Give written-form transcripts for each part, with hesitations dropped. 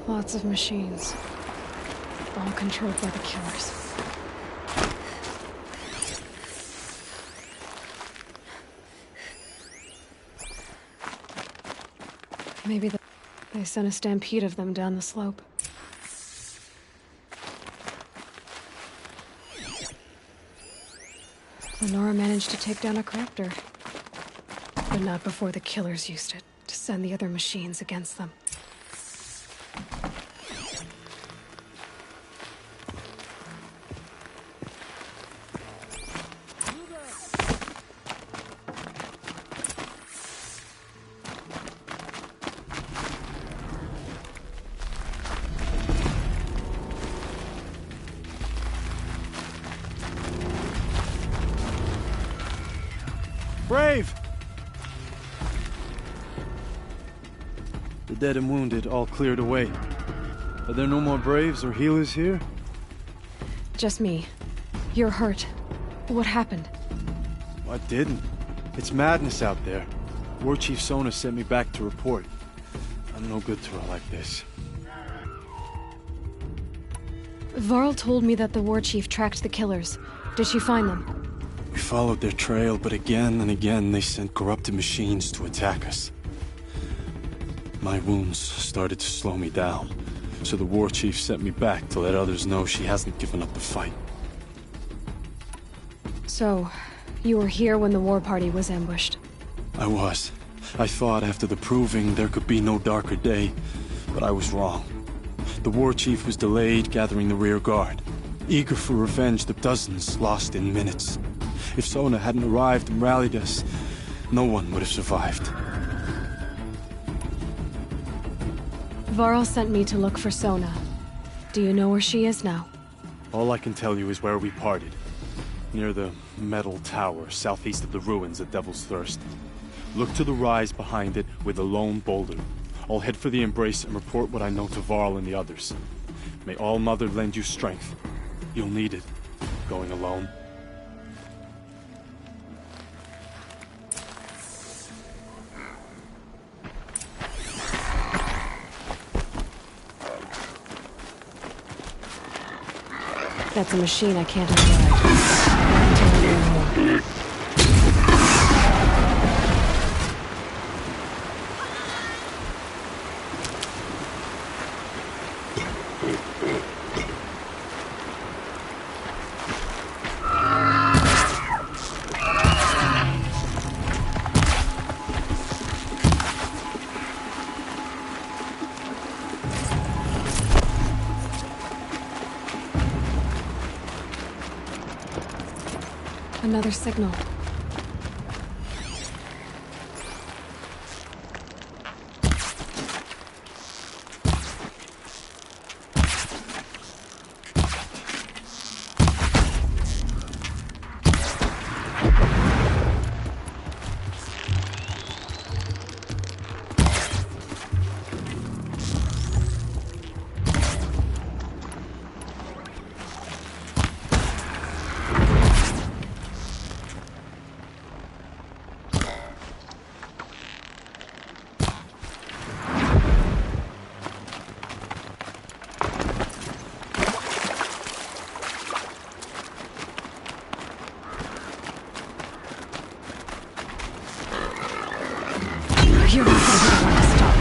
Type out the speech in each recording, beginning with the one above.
Lots of machines. All controlled by the killers. Maybe they sent a stampede of them down the slope. Nora managed to take down a crafter. But not before the killers used it to send the other machines against them. Brave! The dead and wounded all cleared away. Are there no more Braves or healers here? Just me. You're hurt. What happened? I didn't. It's madness out there. War Chief Sona sent me back to report. I'm no good to her like this. Varl told me that the war chief tracked the killers. Did she find them? We followed their trail, but again and again they sent corrupted machines to attack us. My wounds started to slow me down, so the war chief sent me back to let others know she hasn't given up the fight. So, you were here when the war party was ambushed? I was. I thought after the proving there could be no darker day, but I was wrong. The war chief was delayed gathering the rear guard, eager for revenge the dozens lost in minutes. If Sona hadn't arrived and rallied us, no one would have survived. Varl sent me to look for Sona. Do you know where she is now? All I can tell you is where we parted. Near the metal tower, southeast of the ruins at Devil's Thirst. Look to the rise behind it with a lone boulder. I'll head for the embrace and report what I know to Varl and the others. May All Mother lend you strength. You'll need it, going alone. That's a machine I can't override. Another signal. You're not going to be the one to stop.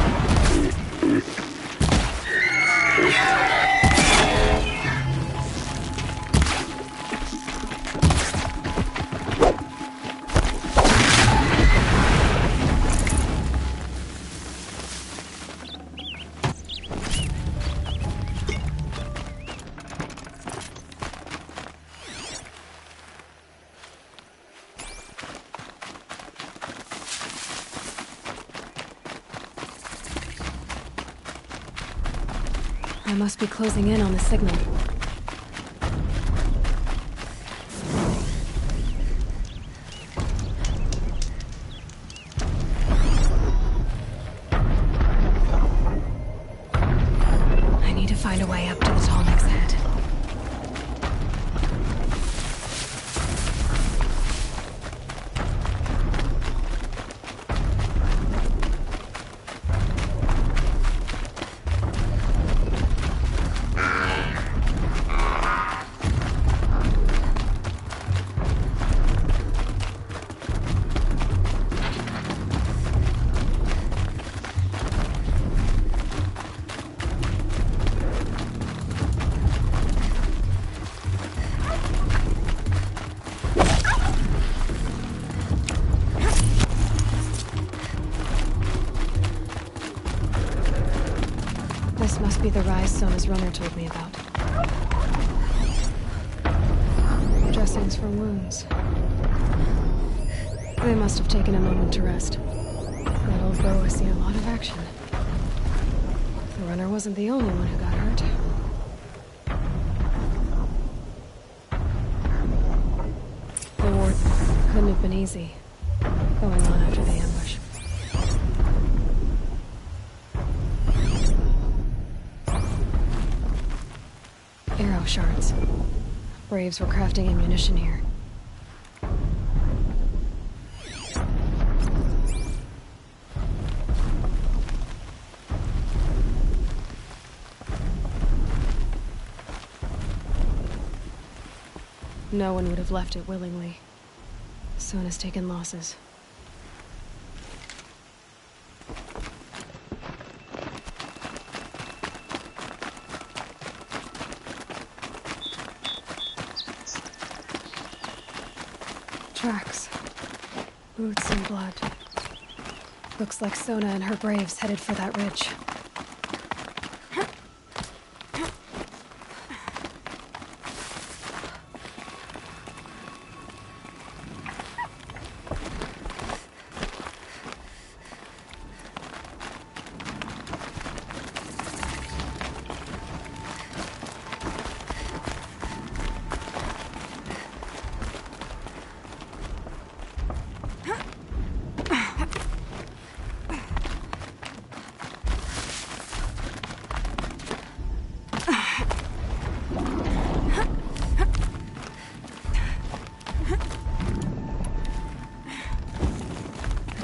I must be closing in on the signal. I need to find a way up to the Tallneck's head. Must be the rise Sona's runner told me about. Dressings for wounds. They must have taken a moment to rest. That old bow has seen a lot of action. The runner wasn't the only one who got hurt. The war couldn't have been easy, going on after the ambush. Arrow shards. Braves were crafting ammunition here. No one would have left it willingly. Sona's taken losses. Tracks. Boots and blood. Looks like Sona and her braves headed for that ridge.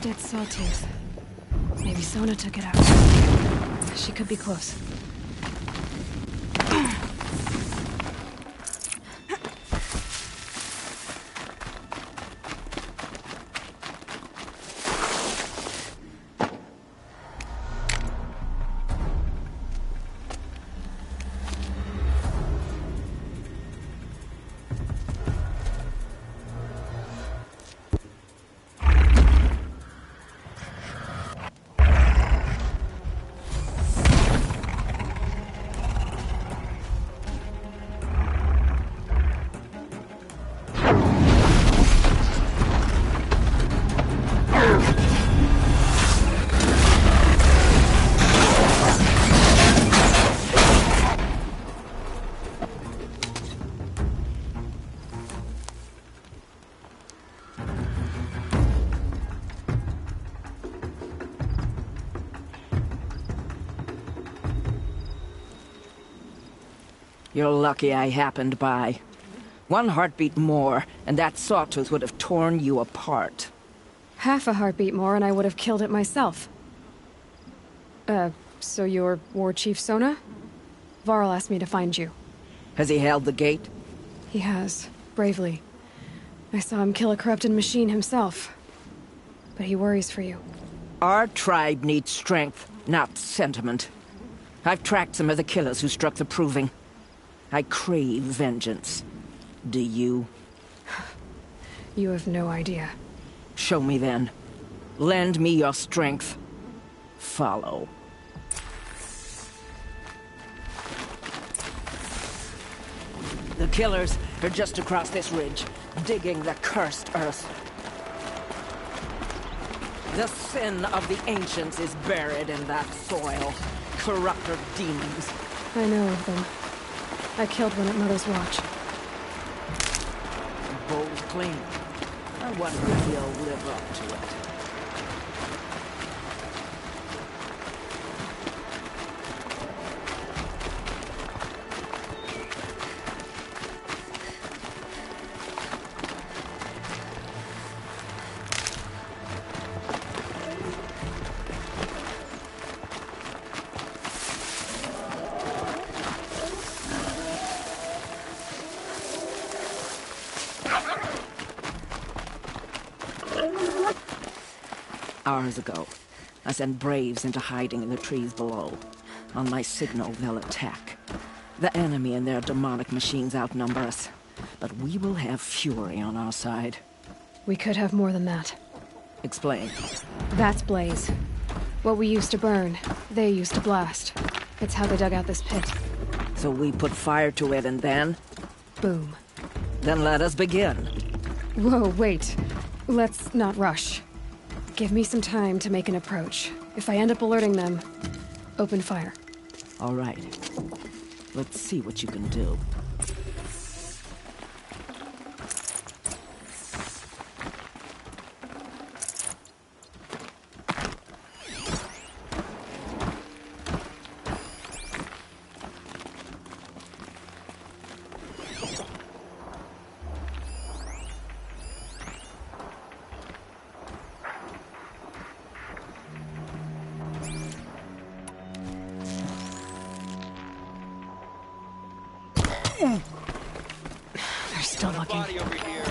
Dead sawtooth. Maybe Sona took it out. She could be close. You're lucky I happened by. One heartbeat more, and that sawtooth would have torn you apart. Half a heartbeat more and I would have killed it myself. So you're War Chief Sona? Varl asked me to find you. Has he held the gate? He has, bravely. I saw him kill a corrupted machine himself. But he worries for you. Our tribe needs strength, not sentiment. I've tracked some of the killers who struck the Proving. I crave vengeance. Do you? You have no idea. Show me then. Lend me your strength. Follow. The killers are just across this ridge, digging the cursed earth. The sin of the ancients is buried in that soil. Corrupter demons. I know of them. I killed one at Mother's Watch. Bowl's clean. I wonder if he'll live up to it. Hours ago, I sent Braves into hiding in the trees below. On my signal, they'll attack. The enemy and their demonic machines outnumber us, but we will have fury on our side. We could have more than that. Explain. That's Blaze. What we used to burn, they used to blast. It's how they dug out this pit. So we put fire to it and then? Boom. Then let us begin. Whoa, wait. Let's not rush. Give me some time to make an approach. If I end up alerting them, open fire. All right. Let's see what you can do. They're still looking. Body over here.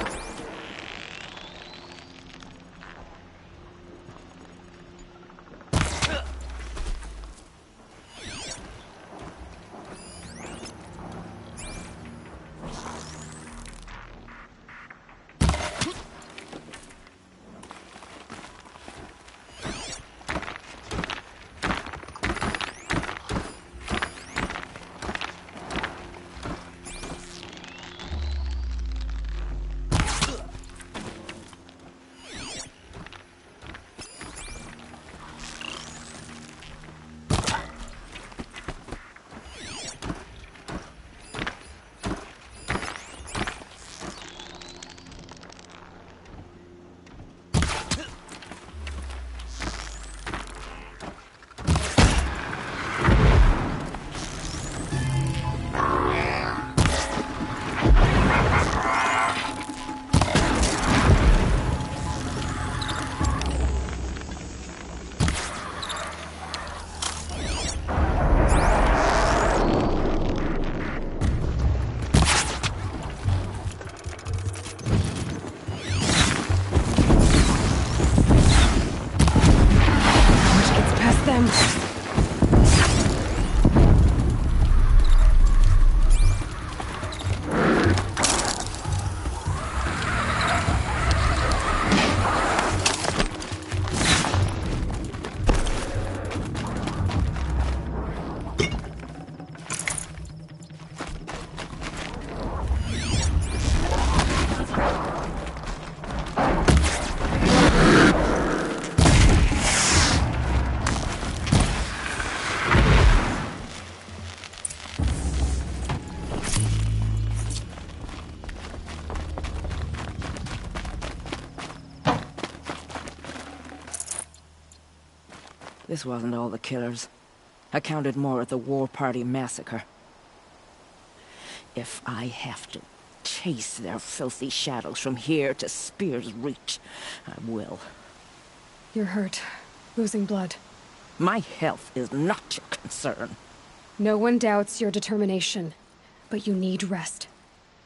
This wasn't all the killers. I counted more at the War Party massacre. If I have to chase their filthy shadows from here to Spear's Reach, I will. You're hurt. Losing blood. My health is not your concern. No one doubts your determination, but you need rest.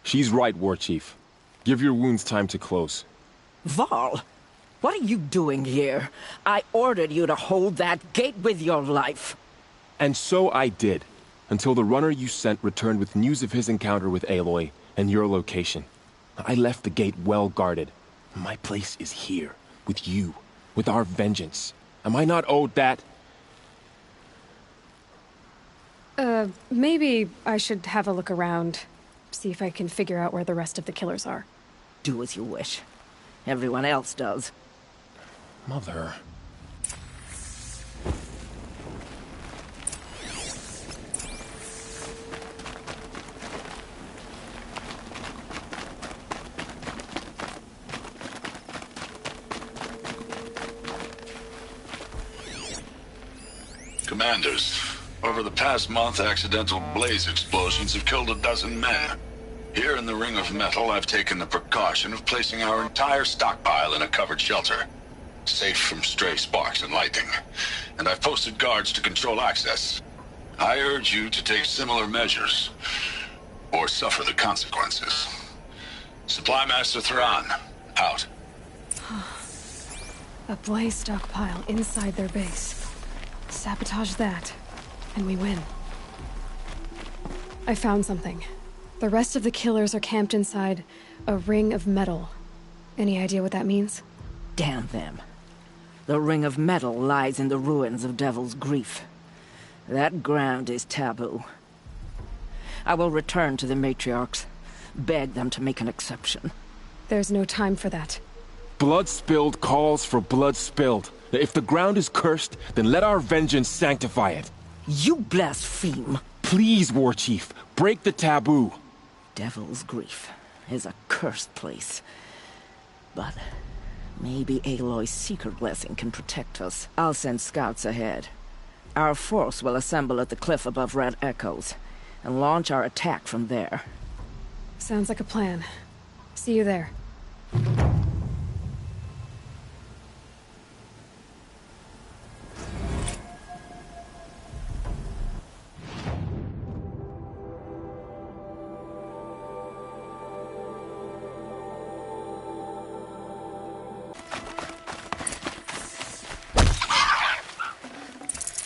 She's right, War Chief. Give your wounds time to close. Val, what are you doing here? I ordered you to hold that gate with your life. And so I did, until the runner you sent returned with news of his encounter with Aloy and your location. I left the gate well guarded. My place is here, with you, with our vengeance. Am I not owed that? Maybe I should have a look around. See if I can figure out where the rest of the killers are. Do as you wish. Everyone else does. Mother... Commanders, over the past month, accidental blaze explosions have killed a dozen men. Here in the Ring of Metal, I've taken the precaution of placing our entire stockpile in a covered shelter, safe from stray sparks and lightning, and I've posted guards to control access. I urge you to take similar measures, or suffer the consequences. Supply Master Thrawn, out. A blaze stockpile inside their base. Sabotage that, and we win. I found something. The rest of the killers are camped inside a ring of metal. Any idea what that means? Damn them. The Ring of Metal lies in the ruins of Devil's Grief. That ground is taboo. I will return to the matriarchs, beg them to make an exception. There's no time for that. Blood spilled calls for blood spilled. If the ground is cursed, then let our vengeance sanctify it. You blaspheme! Please, War Chief, break the taboo. Devil's Grief is a cursed place. But maybe Aloy's secret blessing can protect us. I'll send scouts ahead. Our force will assemble at the cliff above Red Echoes, and launch our attack from there. Sounds like a plan. See you there.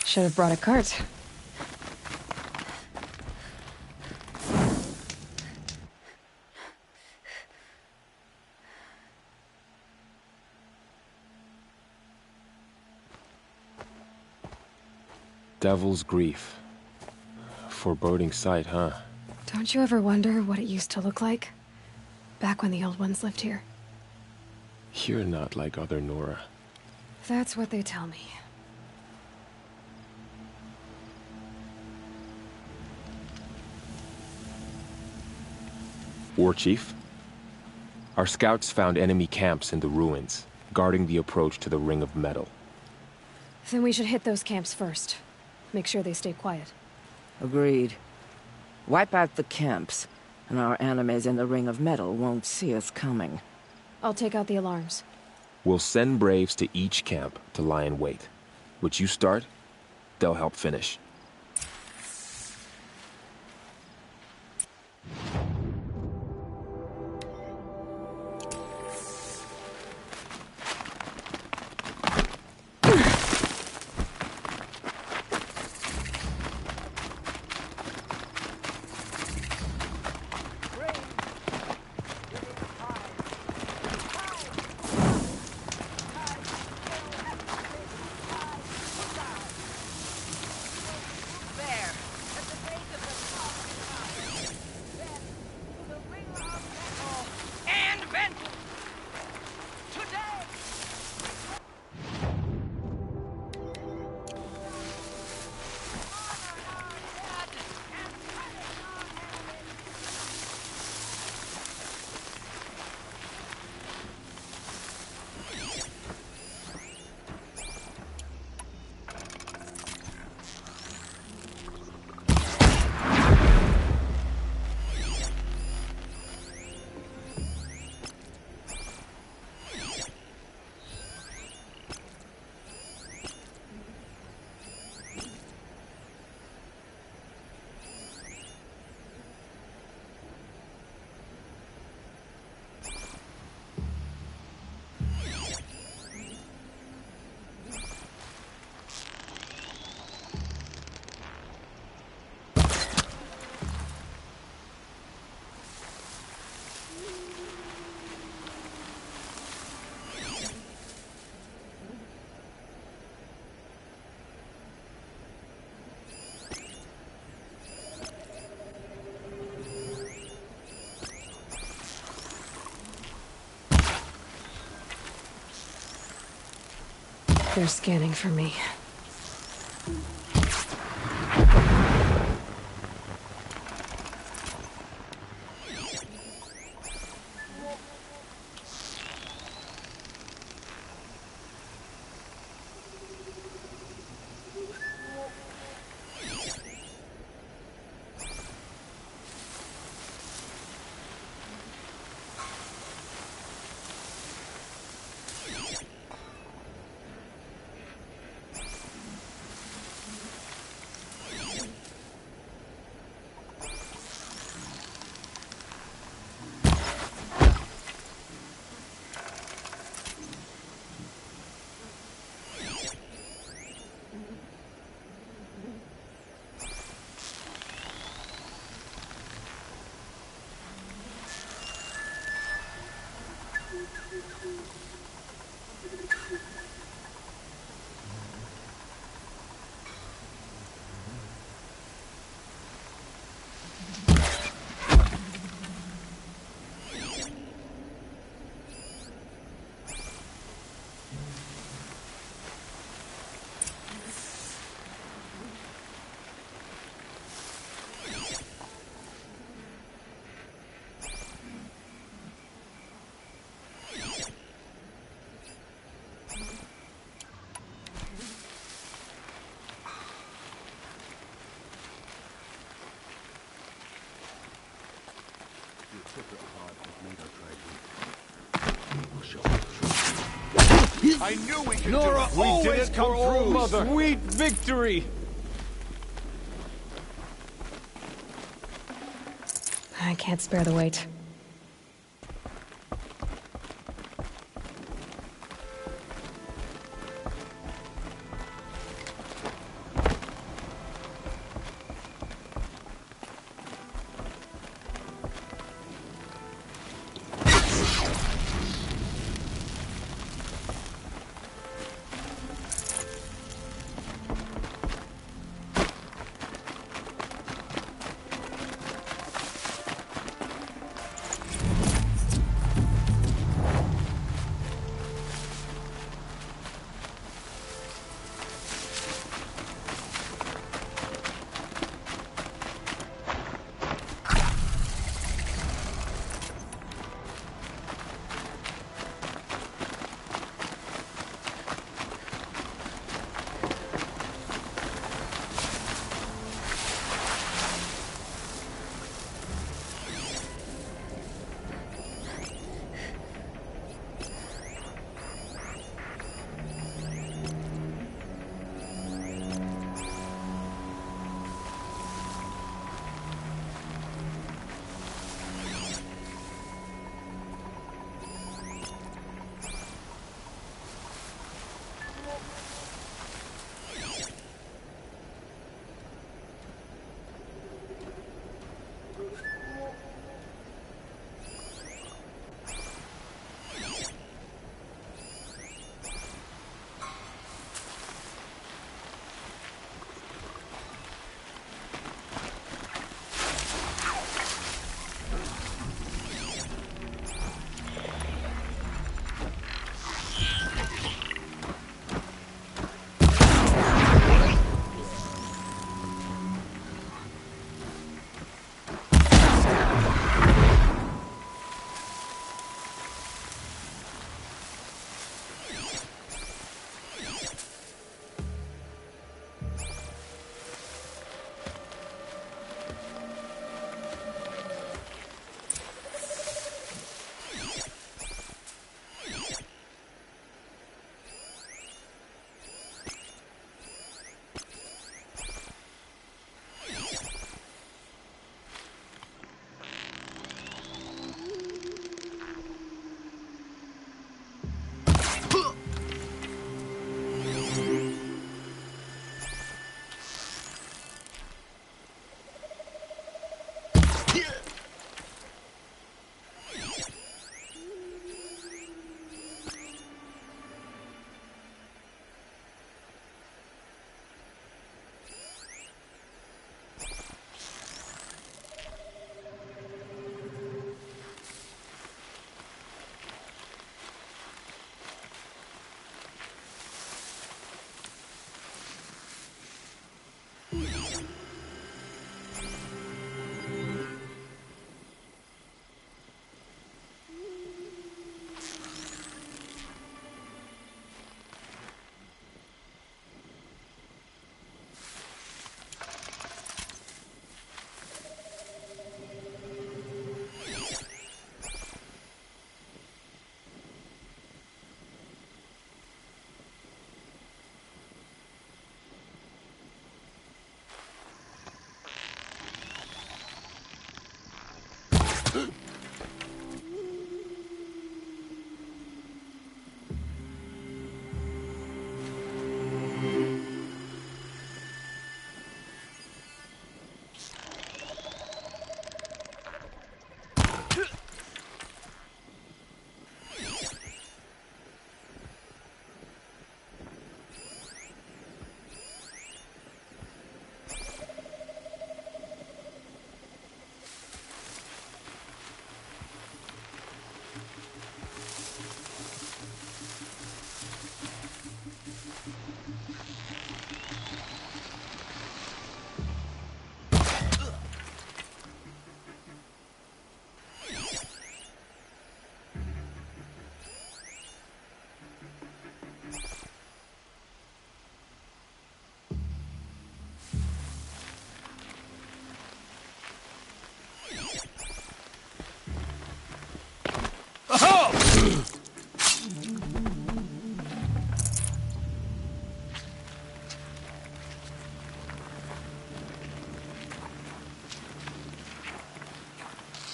Should have brought a cart. Devil's Grief. Foreboding sight, huh? Don't you ever wonder what it used to look like? Back when the old ones lived here. You're not like other Nora. That's what they tell me. War Chief? Our scouts found enemy camps in the ruins, guarding the approach to the Ring of Metal. Then we should hit those camps first. Make sure they stay quiet. Agreed. Wipe out the camps, and our enemies in the Ring of Metal won't see us coming. I'll take out the alarms. We'll send Braves to each camp to lie in wait. What you start, they'll help finish. They're scanning for me. I knew we could Nora do it. always come through. Mother. Sweet victory. I can't spare the weight.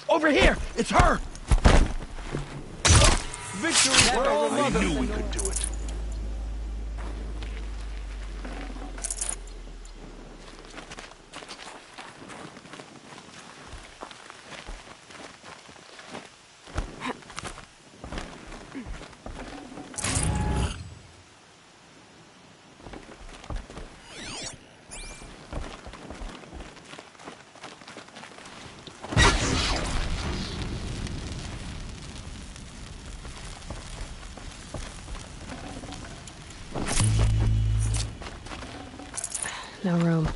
Over here! It's her! Victory for our I mother. knew we could do it. No room.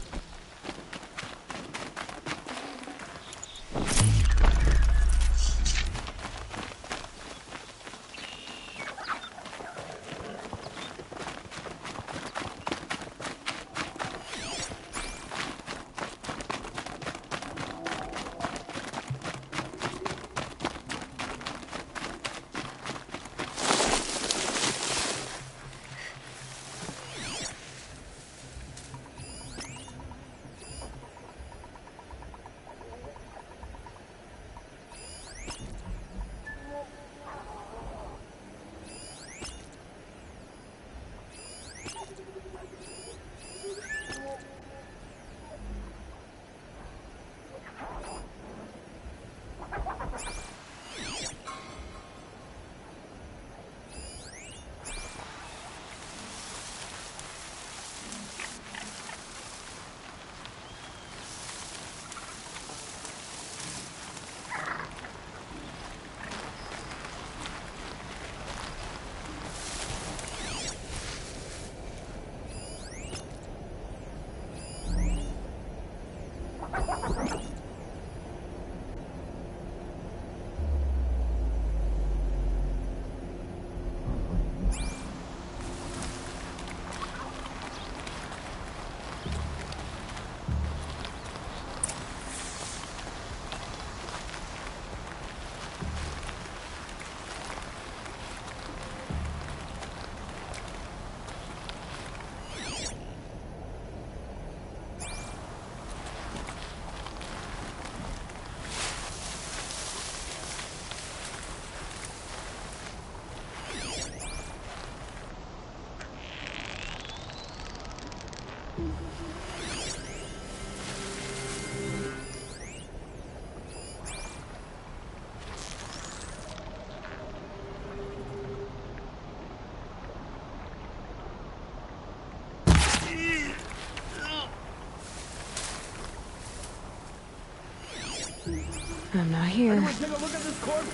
I'm not here. Anyone take a look at this corpse?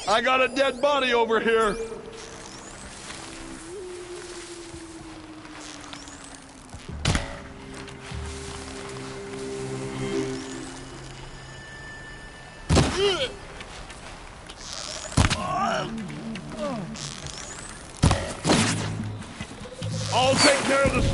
I got a dead body over here! I'll take care of the...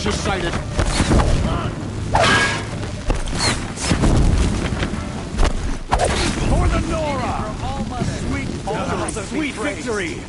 You're sighted. For the Nora! Sweet victory!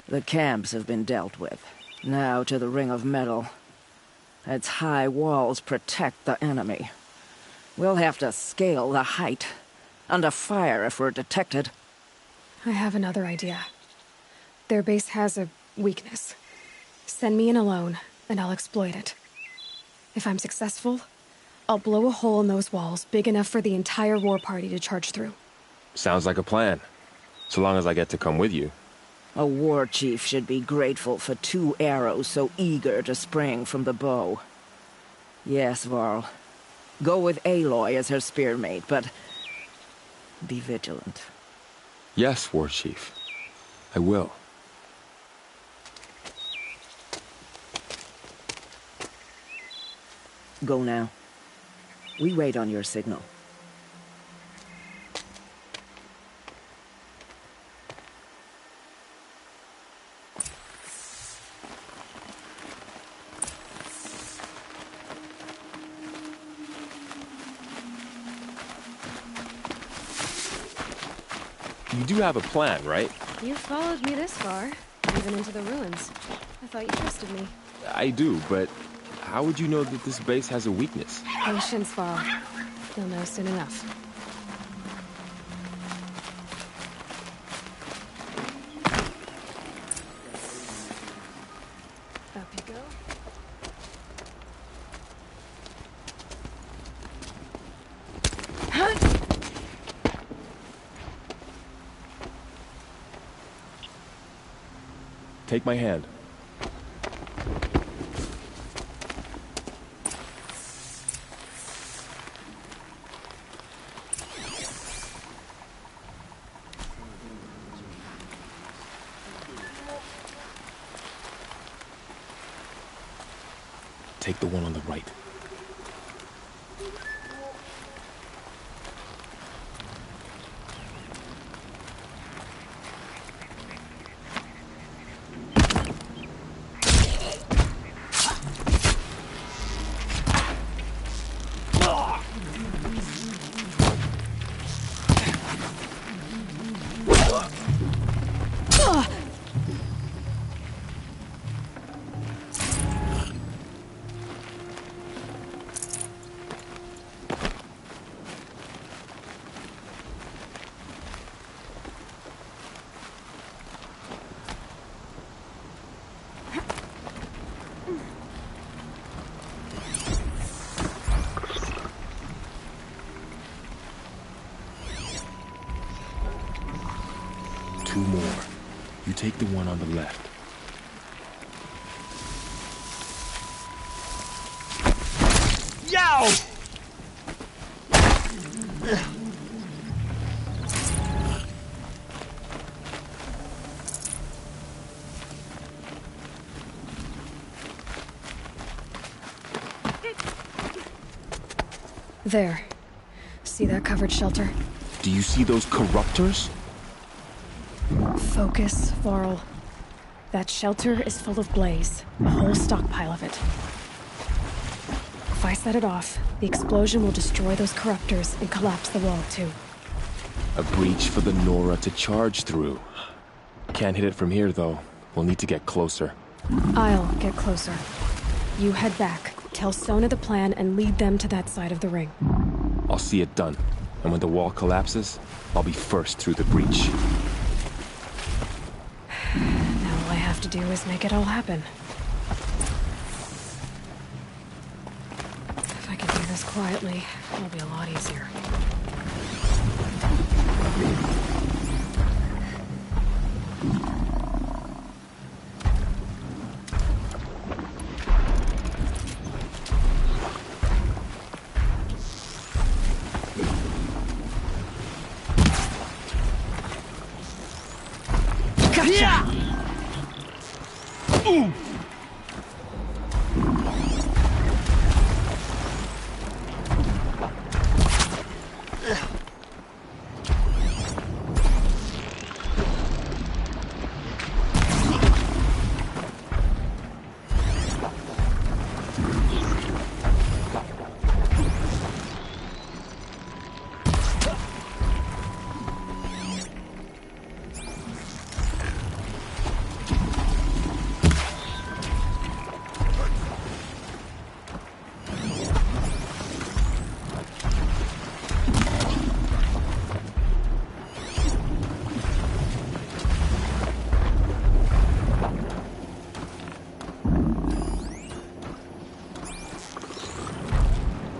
The camps have been dealt with. Now to the Ring of Metal. Its high walls protect the enemy. We'll have to scale the height. Under fire if we're detected. I have another idea. Their base has a weakness. Send me in alone, and I'll exploit it. If I'm successful, I'll blow a hole in those walls big enough for the entire war party to charge through. Sounds like a plan. So long as I get to come with you. A war chief should be grateful for 2 arrows so eager to spring from the bow. Yes, Varl. Go with Aloy as her spearmate, but be vigilant. Yes, War Chief. I will. Go now. We wait on your signal. You do have a plan, right? You followed me this far, even into the ruins. I thought you trusted me. I do, but how would you know that this base has a weakness? Patience, Varl. You'll know soon enough. Up you go. Take my hand. Take the one on the right. Two more. You take the one on the left. Yow! There. See that covered shelter? Do you see those corruptors? Focus, Varl. That shelter is full of blaze. A whole stockpile of it. If I set it off, the explosion will destroy those corruptors and collapse the wall, too. A breach for the Nora to charge through. Can't hit it from here, though. We'll need to get closer. I'll get closer. You head back, tell Sona the plan, and lead them to that side of the ring. I'll see it done. And when the wall collapses, I'll be first through the breach. Now all I have to do is make it all happen. If I can do this quietly, it'll be a lot easier.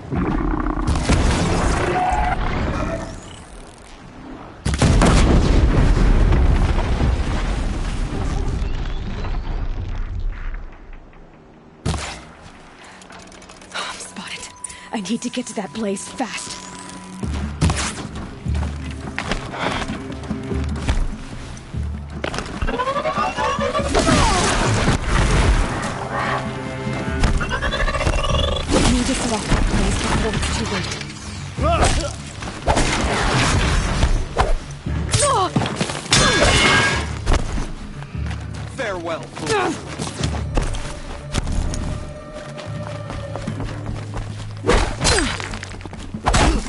I'm spotted. I need to get to that blaze fast. Need to set off that blaze before it's too late. Farewell.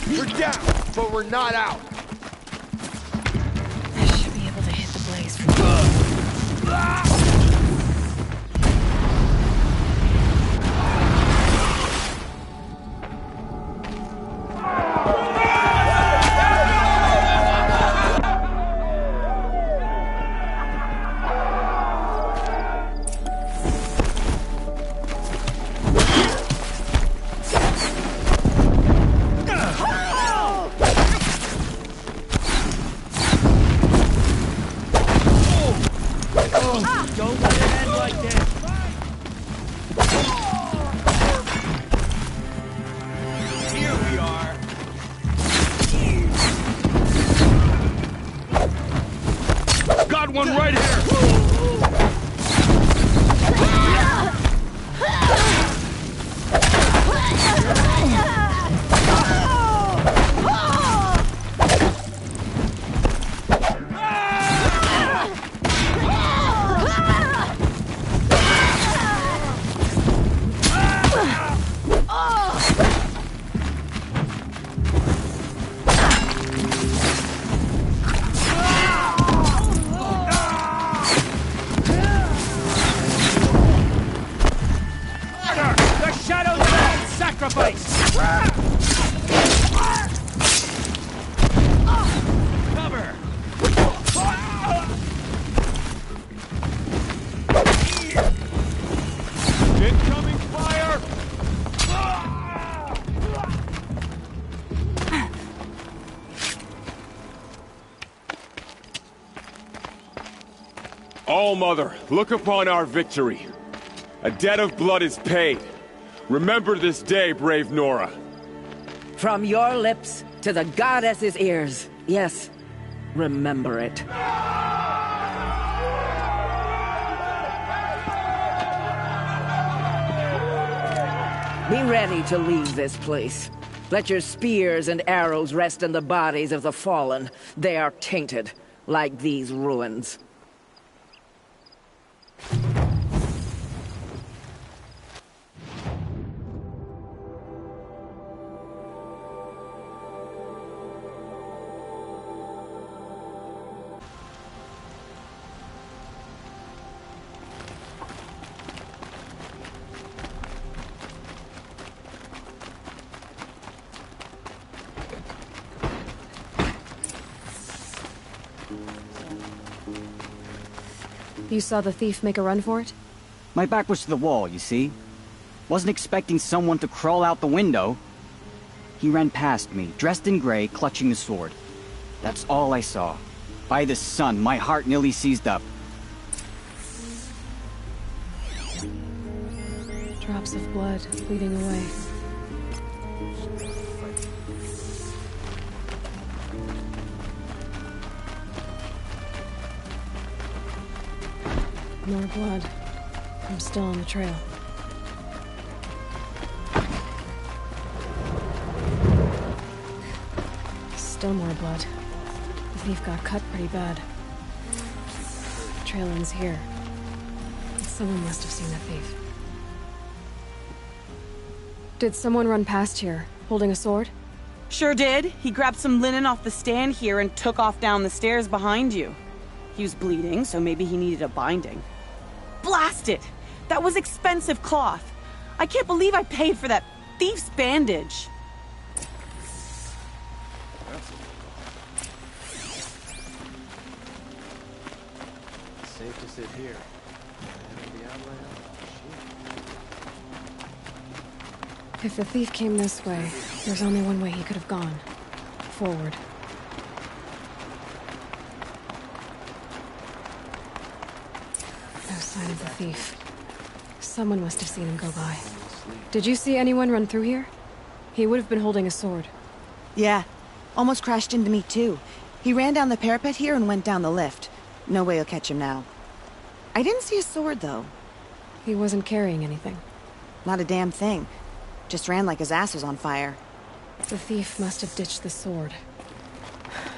We're down, but we're not out. I should be able to hit the blaze from here. Don't let it end like this. Here we are. Got one right here! The shadows demand sacrifice. Cover. Incoming fire! All-Mother, look upon our victory. A debt of blood is paid. Remember this day, brave Nora. From your lips to the goddess's ears. Yes, remember it. Be ready to leave this place. Let your spears and arrows rest in the bodies of the fallen. They are tainted, like these ruins. You saw the thief make a run for it? My back was to the wall, you see? Wasn't expecting someone to crawl out the window. He ran past me, dressed in gray, clutching a sword. That's all I saw. By the sun, my heart nearly seized up. Drops of blood bleeding away. More blood. I'm still on the trail. Still more blood. The thief got cut pretty bad. The trail ends here. Someone must have seen the thief. Did someone run past here, holding a sword? Sure did. He grabbed some linen off the stand here and took off down the stairs behind you. He was bleeding, so maybe he needed a binding. Blast it! That was expensive cloth. I can't believe I paid for that thief's bandage. Safe to sit here. And the outline. If the thief came this way, there's only one way he could have gone. Forward. No sign of the thief. Someone must have seen him go by. Did you see anyone run through here? He would have been holding a sword. Yeah. Almost crashed into me, too. He ran down the parapet here and went down the lift. No way you'll catch him now. I didn't see a sword, though. He wasn't carrying anything. Not a damn thing. Just ran like his ass was on fire. The thief must have ditched the sword.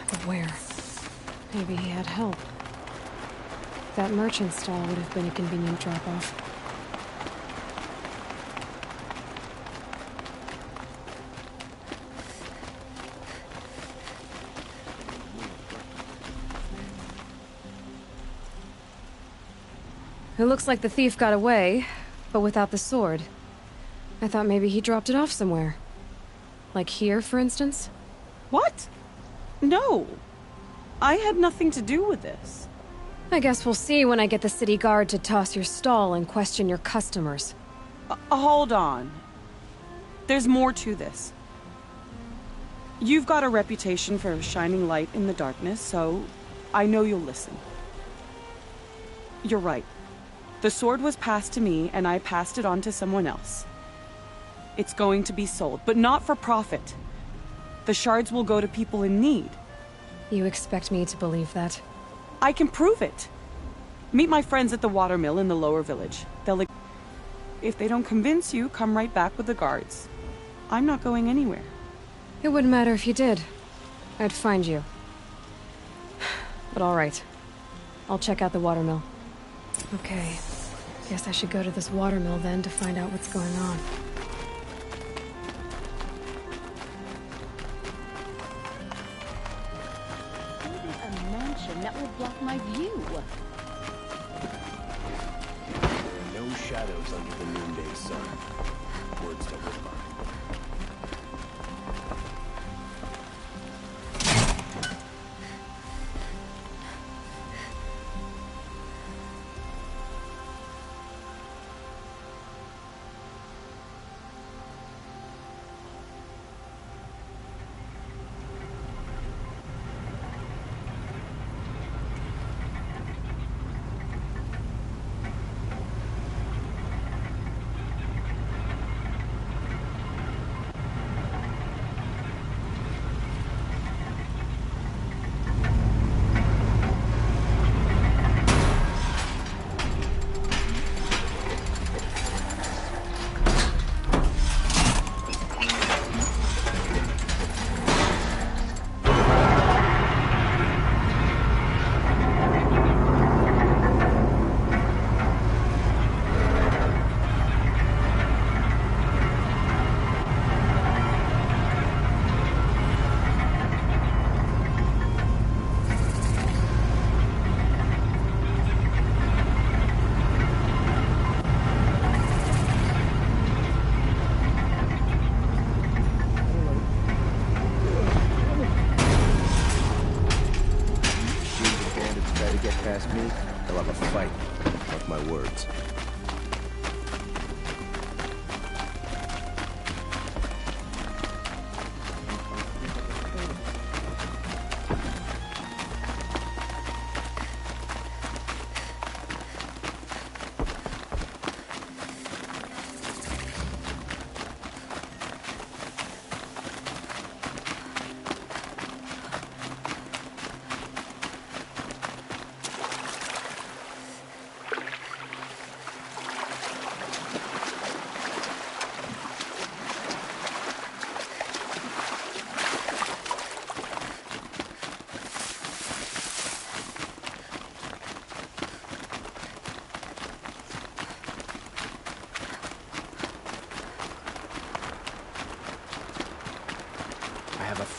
But where? Maybe he had help. That merchant stall would have been a convenient drop-off. It looks like the thief got away, but without the sword. I thought maybe he dropped it off somewhere. Like here, for instance? What? No. I had nothing to do with this. I guess we'll see when I get the city guard to toss your stall and question your customers. Hold on. There's more to this. You've got a reputation for shining light in the darkness, so I know you'll listen. You're right. The sword was passed to me, and I passed it on to someone else. It's going to be sold, but not for profit. The shards will go to people in need. You expect me to believe that? I can prove it. Meet my friends at the watermill in the lower village. If they don't convince you, come right back with the guards. I'm not going anywhere. It wouldn't matter if you did. I'd find you. But all right. I'll check out the watermill. Okay. Guess I should go to this watermill then to find out what's going on. A mansion that will block my view. There are no shadows under the noonday sun. Words to live by.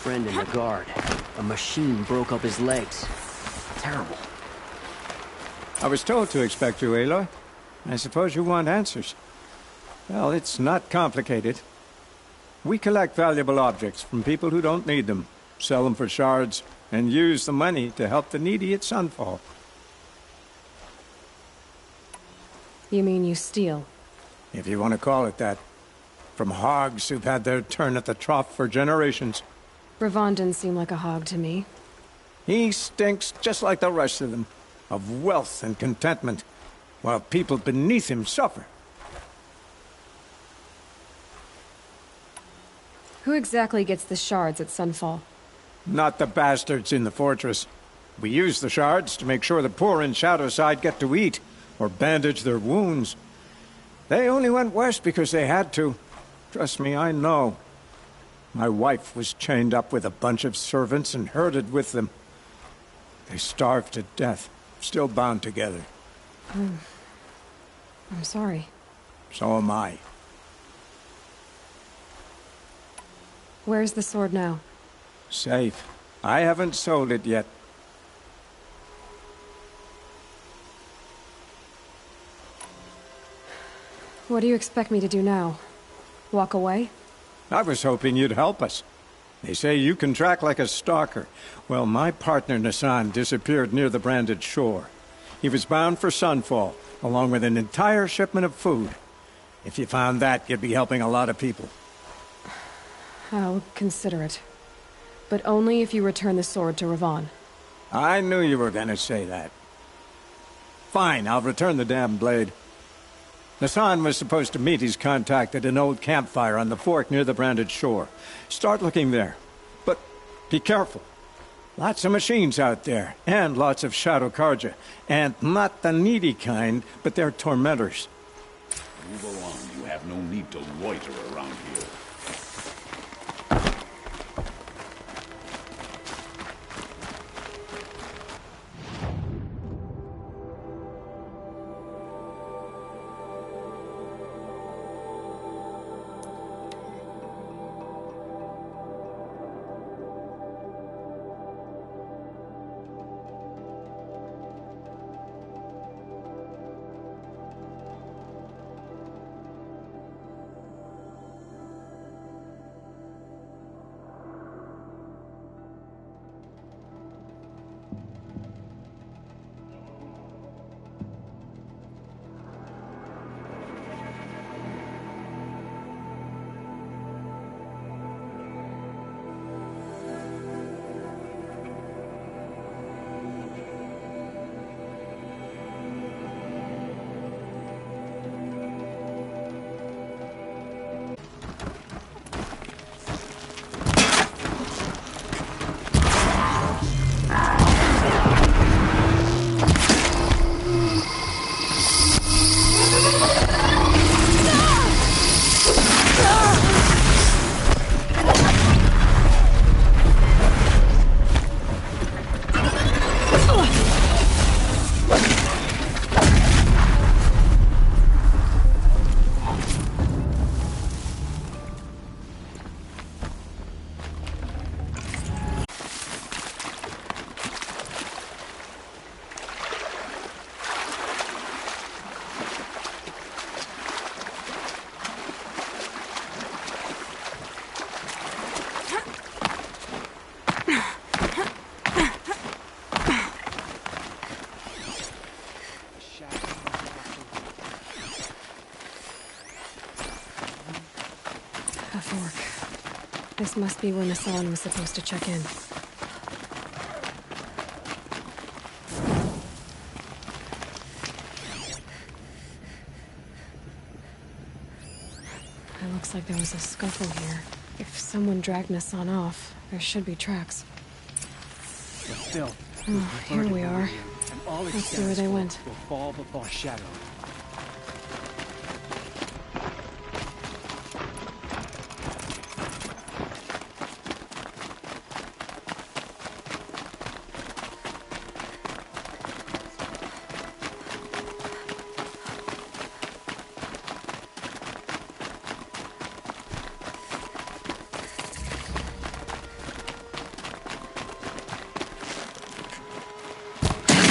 Friend in the guard. A machine broke up his legs. Terrible. I was told to expect you, Aloy. I suppose you want answers. Well, it's not complicated. We collect valuable objects from people who don't need them, sell them for shards, and use the money to help the needy at Sunfall. You mean you steal? If you want to call it that. from hogs who've had their turn at the trough for generations. Ravon didn't seem like a hog to me. He stinks just like the rest of them, of wealth and contentment, while people beneath him suffer. Who exactly gets the shards at Sunfall? Not the bastards in the fortress. We use the shards to make sure the poor in Shadowside get to eat, or bandage their wounds. They only went west because they had to. Trust me, I know. My wife was chained up with a bunch of servants and herded with them. They starved to death, still bound together. I'm sorry. So am I. Where's the sword now? Safe. I haven't sold it yet. What do you expect me to do now? Walk away? I was hoping you'd help us. They say you can track like a stalker. Well, my partner Nassan disappeared near the branded shore. He was bound for Sunfall, along with an entire shipment of food. If you found that, you'd be helping a lot of people. I'll consider it. But only if you return the sword to Ravon. I knew you were gonna say that. Fine, I'll return the damn blade. Nassan was supposed to meet his contact at an old campfire on the fork near the branded shore. Start looking there. But be careful. Lots of machines out there, and lots of Shadow Karja. And not the needy kind, but they're tormentors. Move along. You have no need to loiter around here. A fork. This must be where Nassan was supposed to check in. It looks like there was a scuffle here. If someone dragged Nassan off, there should be tracks. But still, Oh, here we are. and all its Let's see where they went. will fall before Shadow.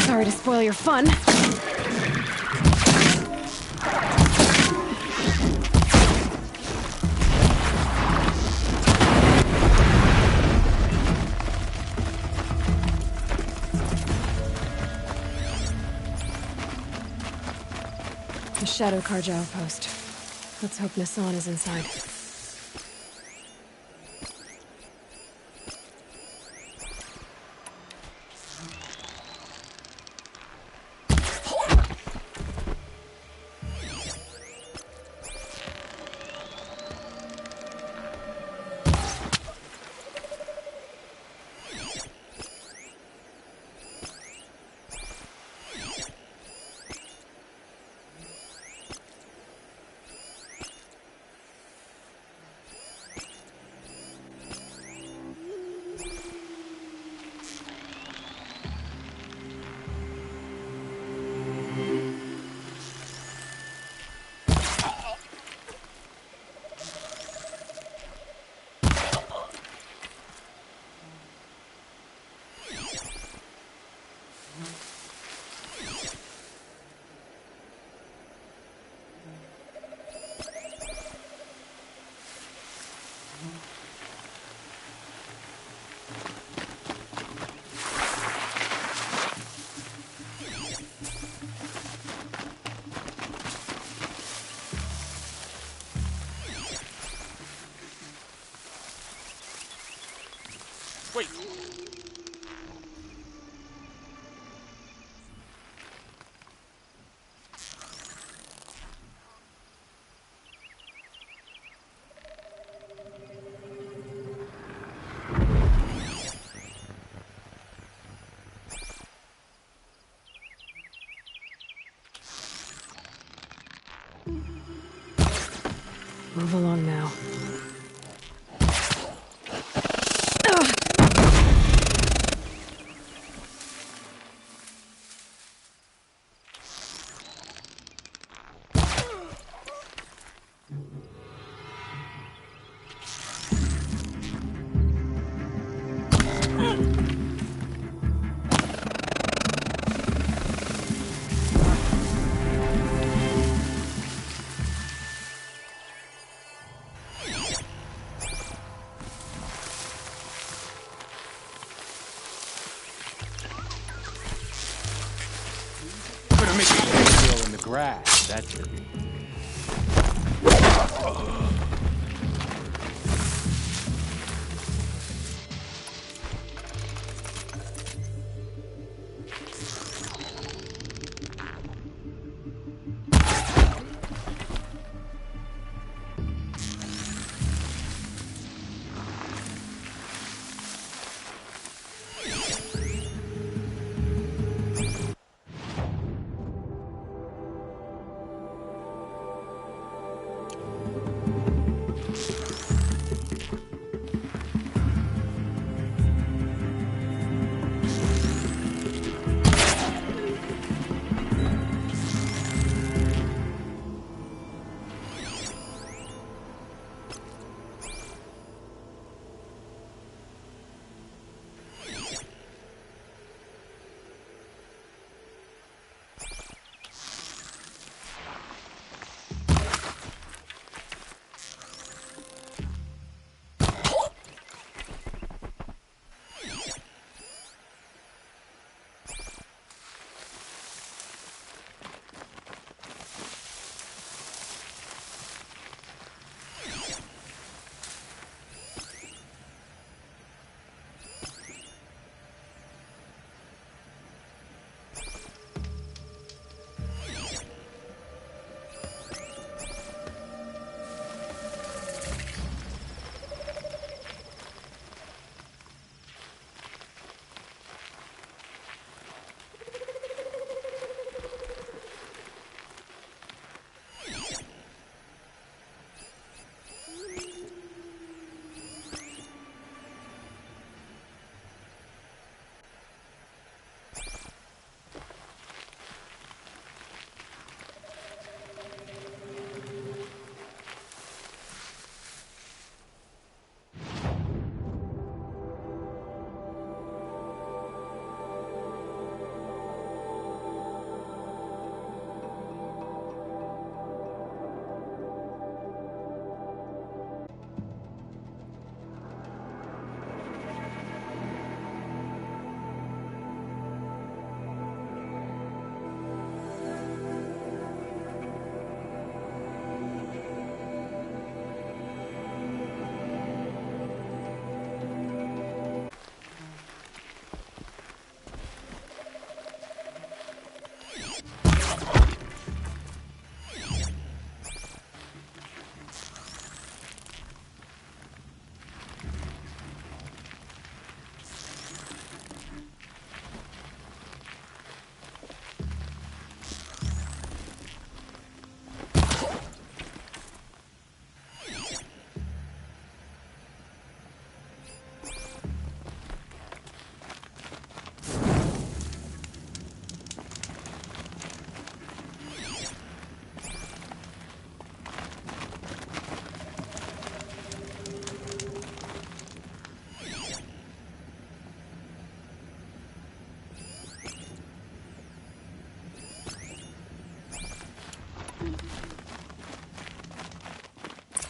Sorry to spoil your fun. The Shadow Karja outpost. Let's hope Nassan is inside. Wait. Move along now. Gonna make a drill in the grass, that's it.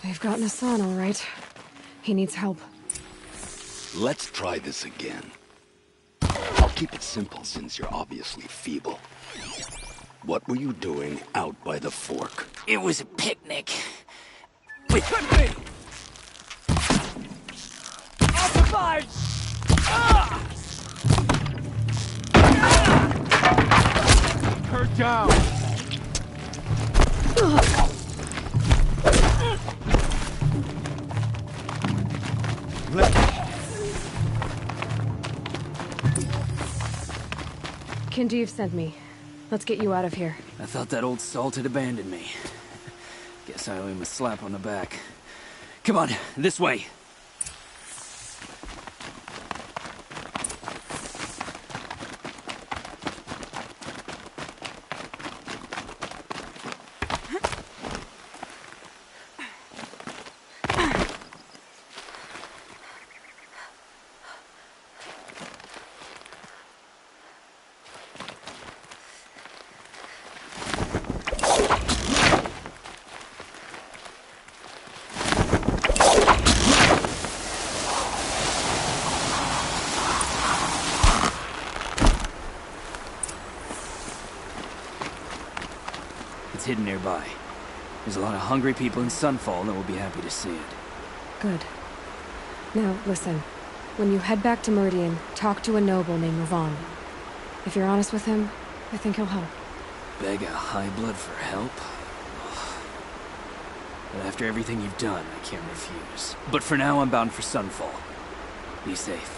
They've gotten us on, all right. He needs help. Let's try this again. I'll keep it simple since you're obviously feeble. What were you doing out by the fork? It was a picnic. With me! Occupied! Her down! Kinjeev sent me. Let's get you out of here. I thought that old salt had abandoned me. Guess I owe him a slap on the back. Come on, this way. It's hidden nearby. There's a lot of hungry people in Sunfall that will be happy to see it. Good. Now, listen. When you head back to Meridian, talk to a noble named Ravon. If you're honest with him, I think he'll help. Beg a high blood for help? But after everything you've done, I can't refuse. But for now, I'm bound for Sunfall. Be safe.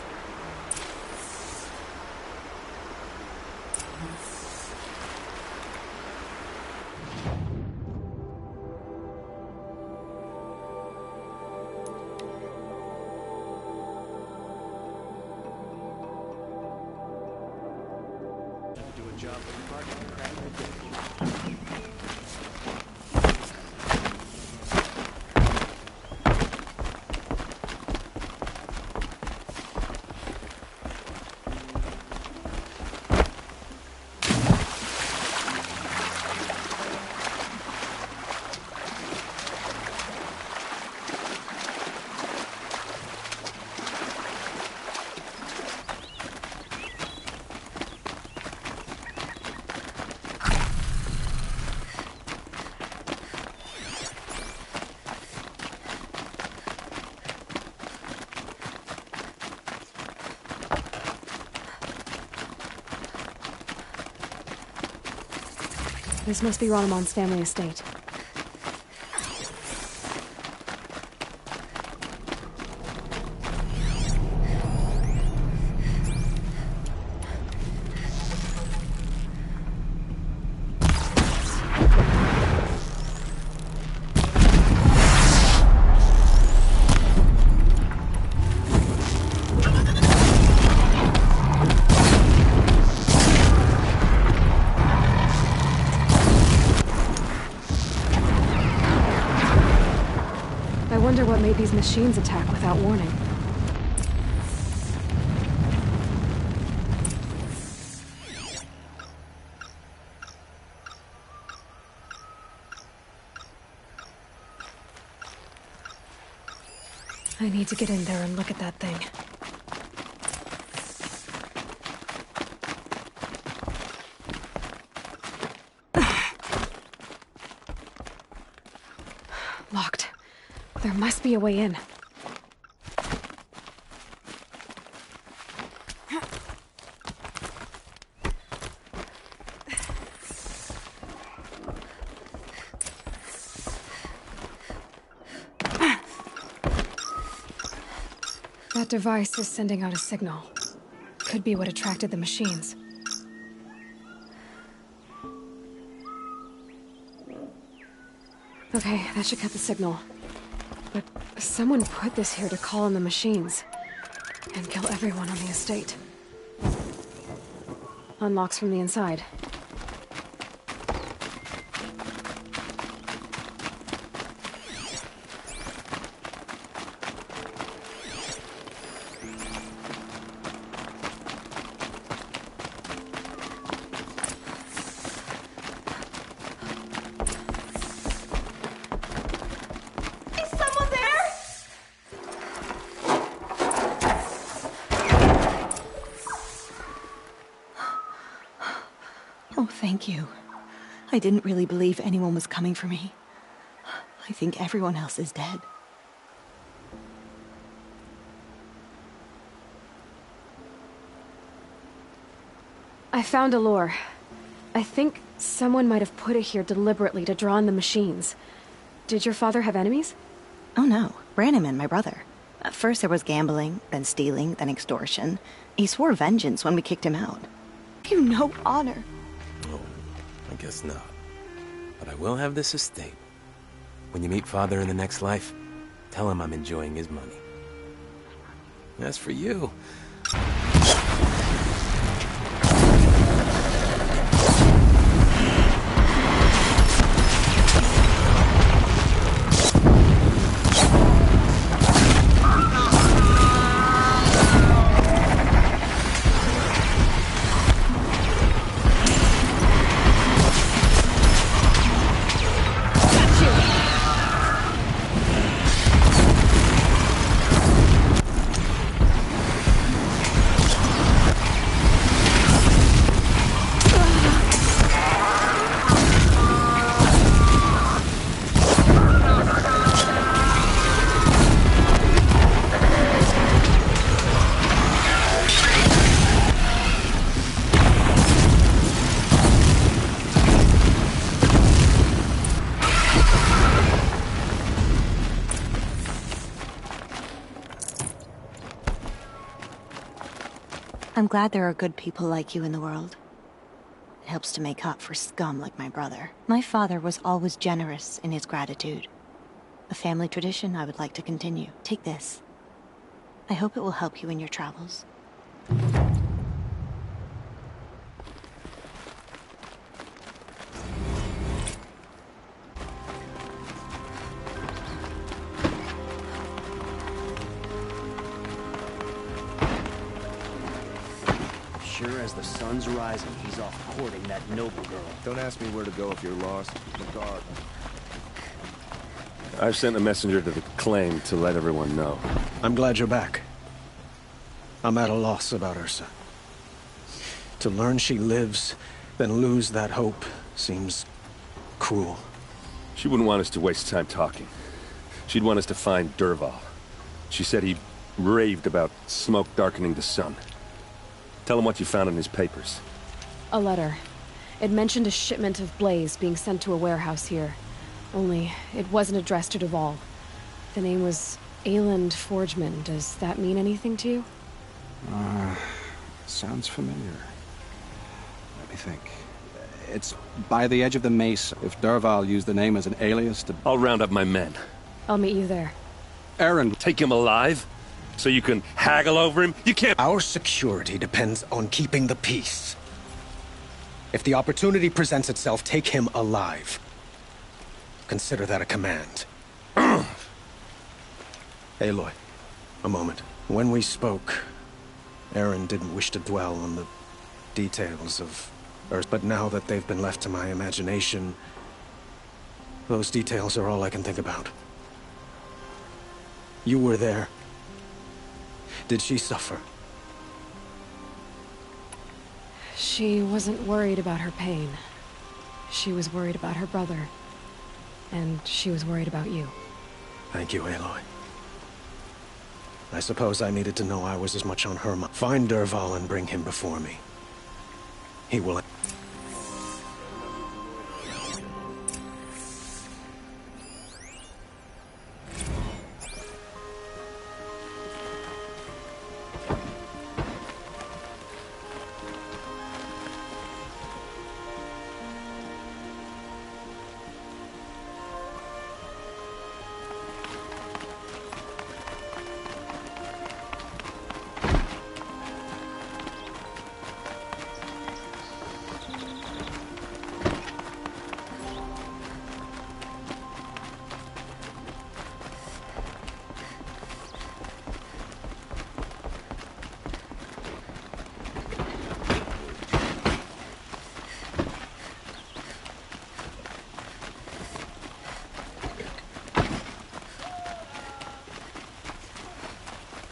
This must be Ranamon's family estate. I wonder what made these machines attack without warning. I need to get in there and look at that thing. Locked. There must be a way in. That device is sending out a signal. Could be what attracted the machines. Okay, that should cut the signal. But someone put this here to call in the machines. And kill everyone on the estate. Unlocks from the inside. Thank you. I didn't really believe anyone was coming for me. I think everyone else is dead. I found a lure. I think someone might have put it here deliberately to draw on the machines. Did your father have enemies? Oh no, Branniman, my brother. At first there was gambling, then stealing, then extortion. He swore vengeance when we kicked him out. You know honor. Oh, I guess not. But I will have this estate. When you meet Father in the next life, tell him I'm enjoying his money. As for you... I'm glad there are good people like you in the world. It helps to make up for scum like my brother. My father was always generous in his gratitude. A family tradition I would like to continue. Take this. I hope it will help you in your travels. Sure as the sun's rising, he's off courting that noble girl. Don't ask me where to go if you're lost. The guard. I've sent a messenger to the claim to let everyone know. I'm glad you're back. I'm at a loss about Ursa. To learn she lives, then lose that hope, seems cruel. She wouldn't want us to waste time talking. She'd want us to find Dervahl. She said he raved about smoke darkening the sun. Tell him what you found in his papers. A letter. It mentioned a shipment of blaze being sent to a warehouse here. Only, it wasn't addressed to Dervahl. The name was Ayland Forgeman. Does that mean anything to you? Sounds familiar. Let me think. It's by the edge of the mace. If Dervahl used the name as an alias to... I'll round up my men. I'll meet you there. Errand. Take him alive? So you can haggle over him? You can't... Our security depends on keeping the peace. If the opportunity presents itself, take him alive. Consider that a command. Aloy, a moment. When we spoke, Aaron didn't wish to dwell on the details of Earth, but now that they've been left to my imagination, those details are all I can think about. You were there. Did she suffer? She wasn't worried about her pain. She was worried about her brother. And she was worried about you. Thank you, Aloy. I suppose I needed to know I was as much on her mind. Find Dervahl and bring him before me. He will...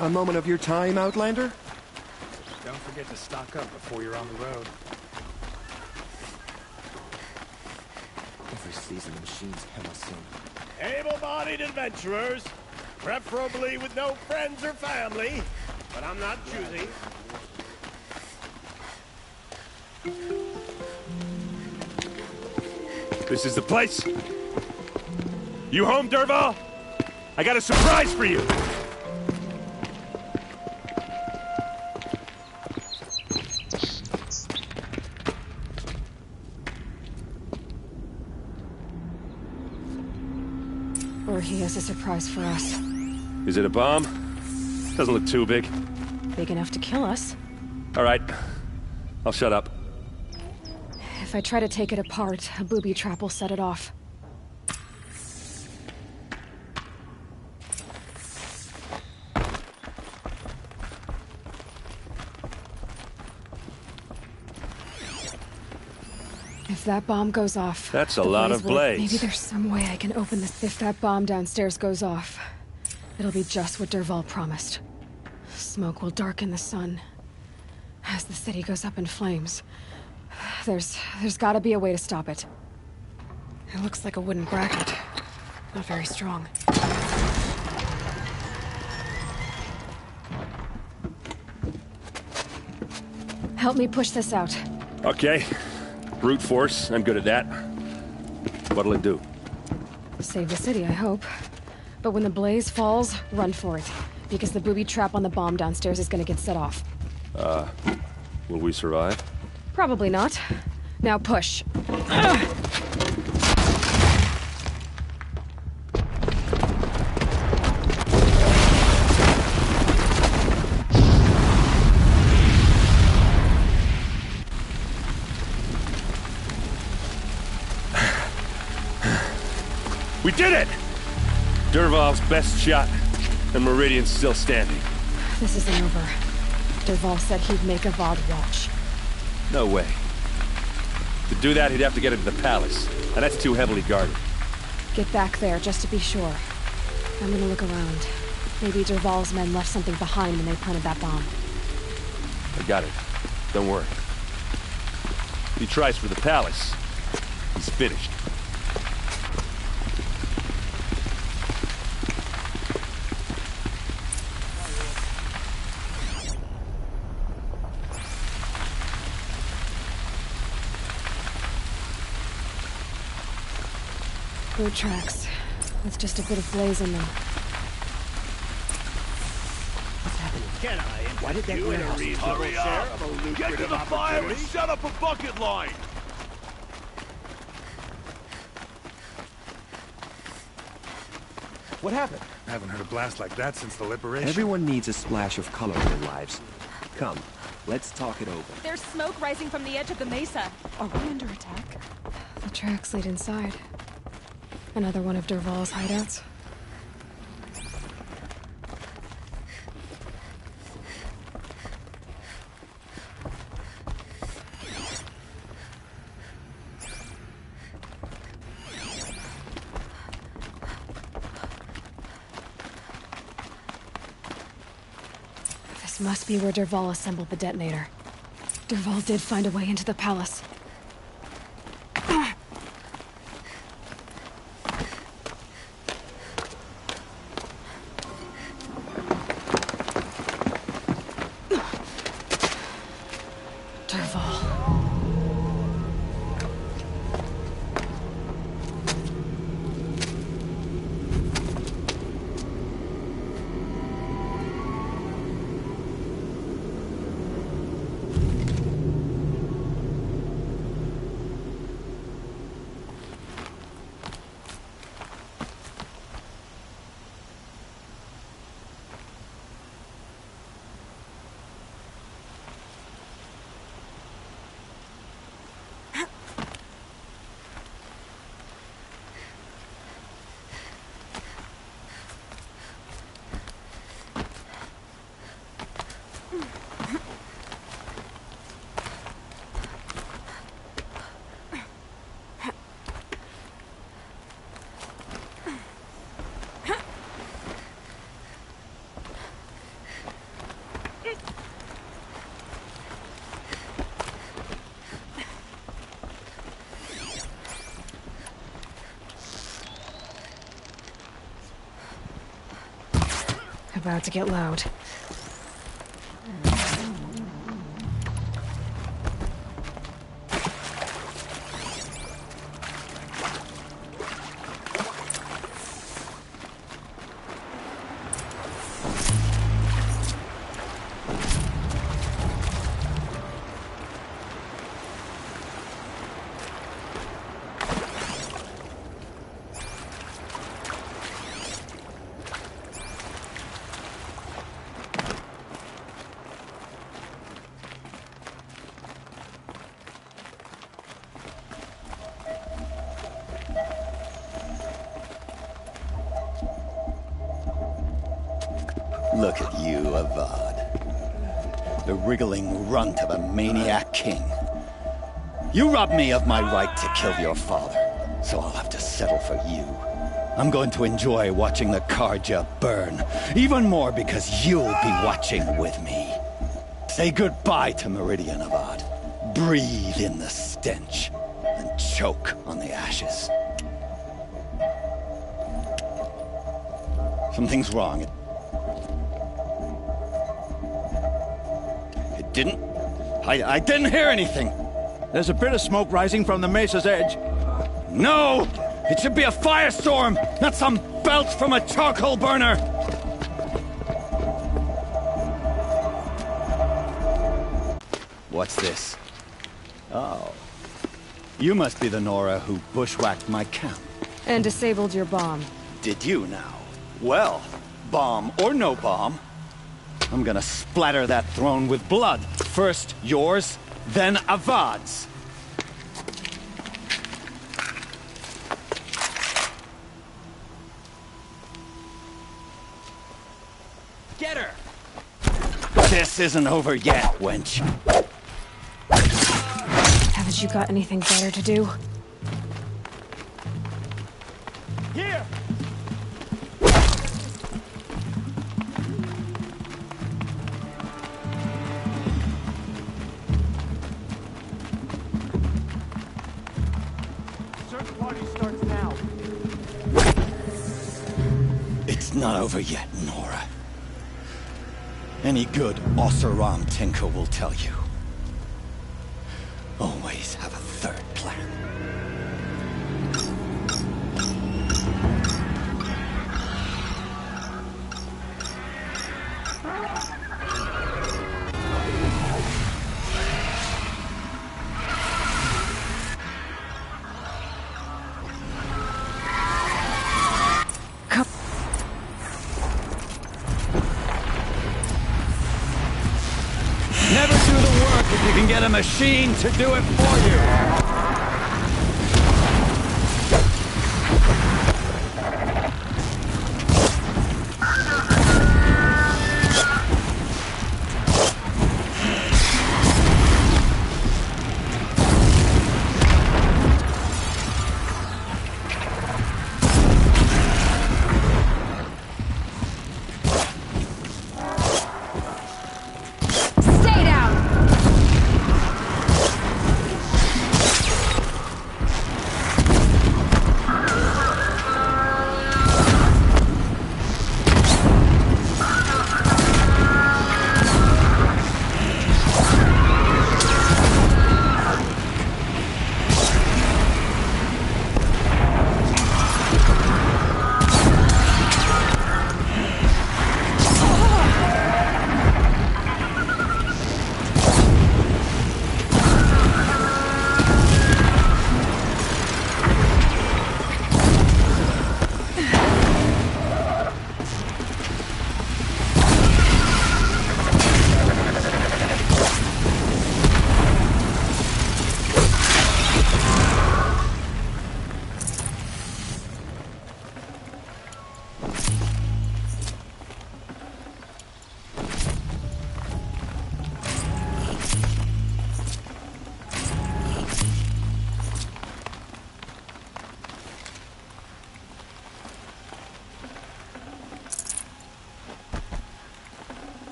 A moment of your time, Outlander? Don't forget to stock up before you're on the road. Every season the machines hem us in. Able-bodied adventurers, preferably with no friends or family, but I'm not choosy. This is the place. You home, Dervahl? I got a surprise for you. Or he has a surprise for us. Is it a bomb? Doesn't look too big. Big enough to kill us. All right. I'll shut up. If I try to take it apart, a booby trap will set it off. If that bomb goes off... That's a lot of blades. Maybe there's some way I can open this. If that bomb downstairs goes off, it'll be just what Dervahl promised. Smoke will darken the sun as the city goes up in flames. There's gotta be a way to stop it. It looks like a wooden bracket. Not very strong. Help me push this out. Okay. Brute force, I'm good at that. What'll it do? Save the city, I hope. But when the blaze falls, run for it. Because the booby trap on the bomb downstairs is gonna get set off. Will we survive? Probably not. Now push. We did it! Dervahl's best shot, and Meridian's still standing. This isn't over. Dervahl said he'd make a Vod watch. No way. To do that, he'd have to get into the palace, and that's too heavily guarded. Get back there, just to be sure. I'm gonna look around. Maybe Dervahl's men left something behind when they planted that bomb. I got it. Don't worry. If he tries for the palace, he's finished. Boot tracks, with just a bit of blaze in them. What's happening? Can I Why did that interest you in a warehouse reasonable hurry share up? of a Get lucrative to the fire and opportunity? set up a bucket line! What happened? I haven't heard a blast like that since the liberation. Everyone needs a splash of color in their lives. Come, let's talk it over. There's smoke rising from the edge of the mesa. Are we under attack? The tracks lead inside. Another one of Dervahl's hideouts. This must be where Dervahl assembled the detonator. Dervahl did find a way into the palace. about to get loud. Look at you, Avad. The wriggling runt of a maniac king. You robbed me of my right to kill your father, so I'll have to settle for you. I'm going to enjoy watching the Karja burn, even more because you'll be watching with me. Say goodbye to Meridian, Avad. Breathe in the stench, and choke on the ashes. Something's wrong. I didn't hear anything. There's a bit of smoke rising from the mesa's edge. No! It should be a firestorm, not some belch from a charcoal burner! What's this? Oh. You must be the Nora who bushwhacked my camp. And disabled your bomb. Did you now? Well, bomb or no bomb, I'm gonna splatter that throne with blood. First yours, then Avad's. Get her! This isn't over yet, wench. Haven't you got anything better to do? Here! Search party starts now. It's not over yet, Nora. Any good Oseram tinker will tell you. Always have a third plan. Never do the work if you can get a machine to do it for you.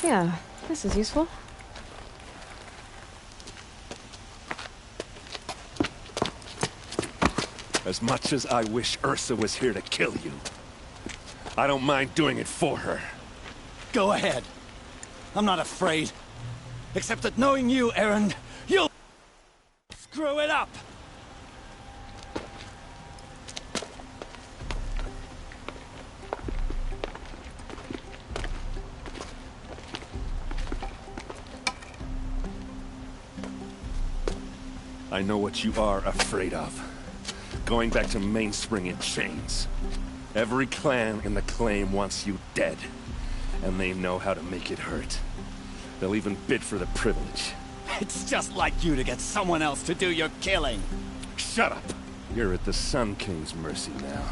Yeah, This is useful. As much as I wish Ursa was here to kill you, I don't mind doing it for her. Go ahead. I'm not afraid. Except that knowing you, Errand, you'll screw it up! I know what you are afraid of. Going back to Mainspring in chains. Every clan in the claim wants you dead. And they know how to make it hurt. They'll even bid for the privilege. It's just like you to get someone else to do your killing. Shut up! You're at the Sun King's mercy now.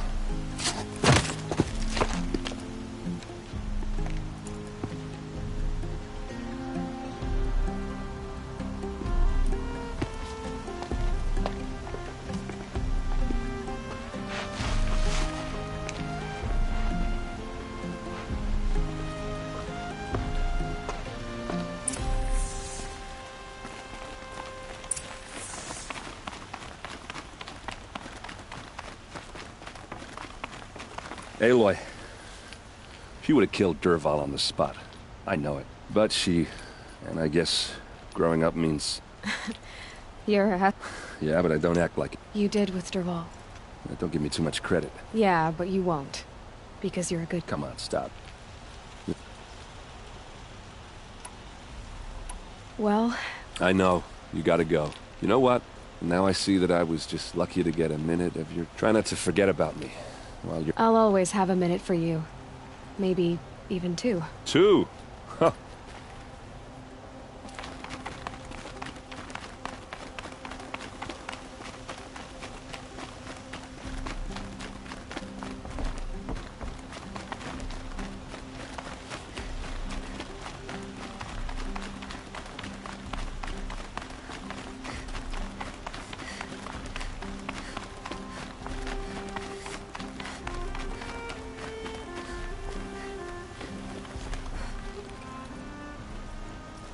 Aloy, she would have killed Dervahl on the spot. I know it. But she, and I guess growing up means... You're a... Yeah, but I don't act like it. You did with Dervahl. Don't give me too much credit. Yeah, but you won't. Because you're a good... Come on, stop. Well... I know. You gotta go. You know what? Now I see that I was just lucky to get a minute of your... Try not to forget about me. While you're... I'll always have a minute for you. Maybe even two. Two? Huh.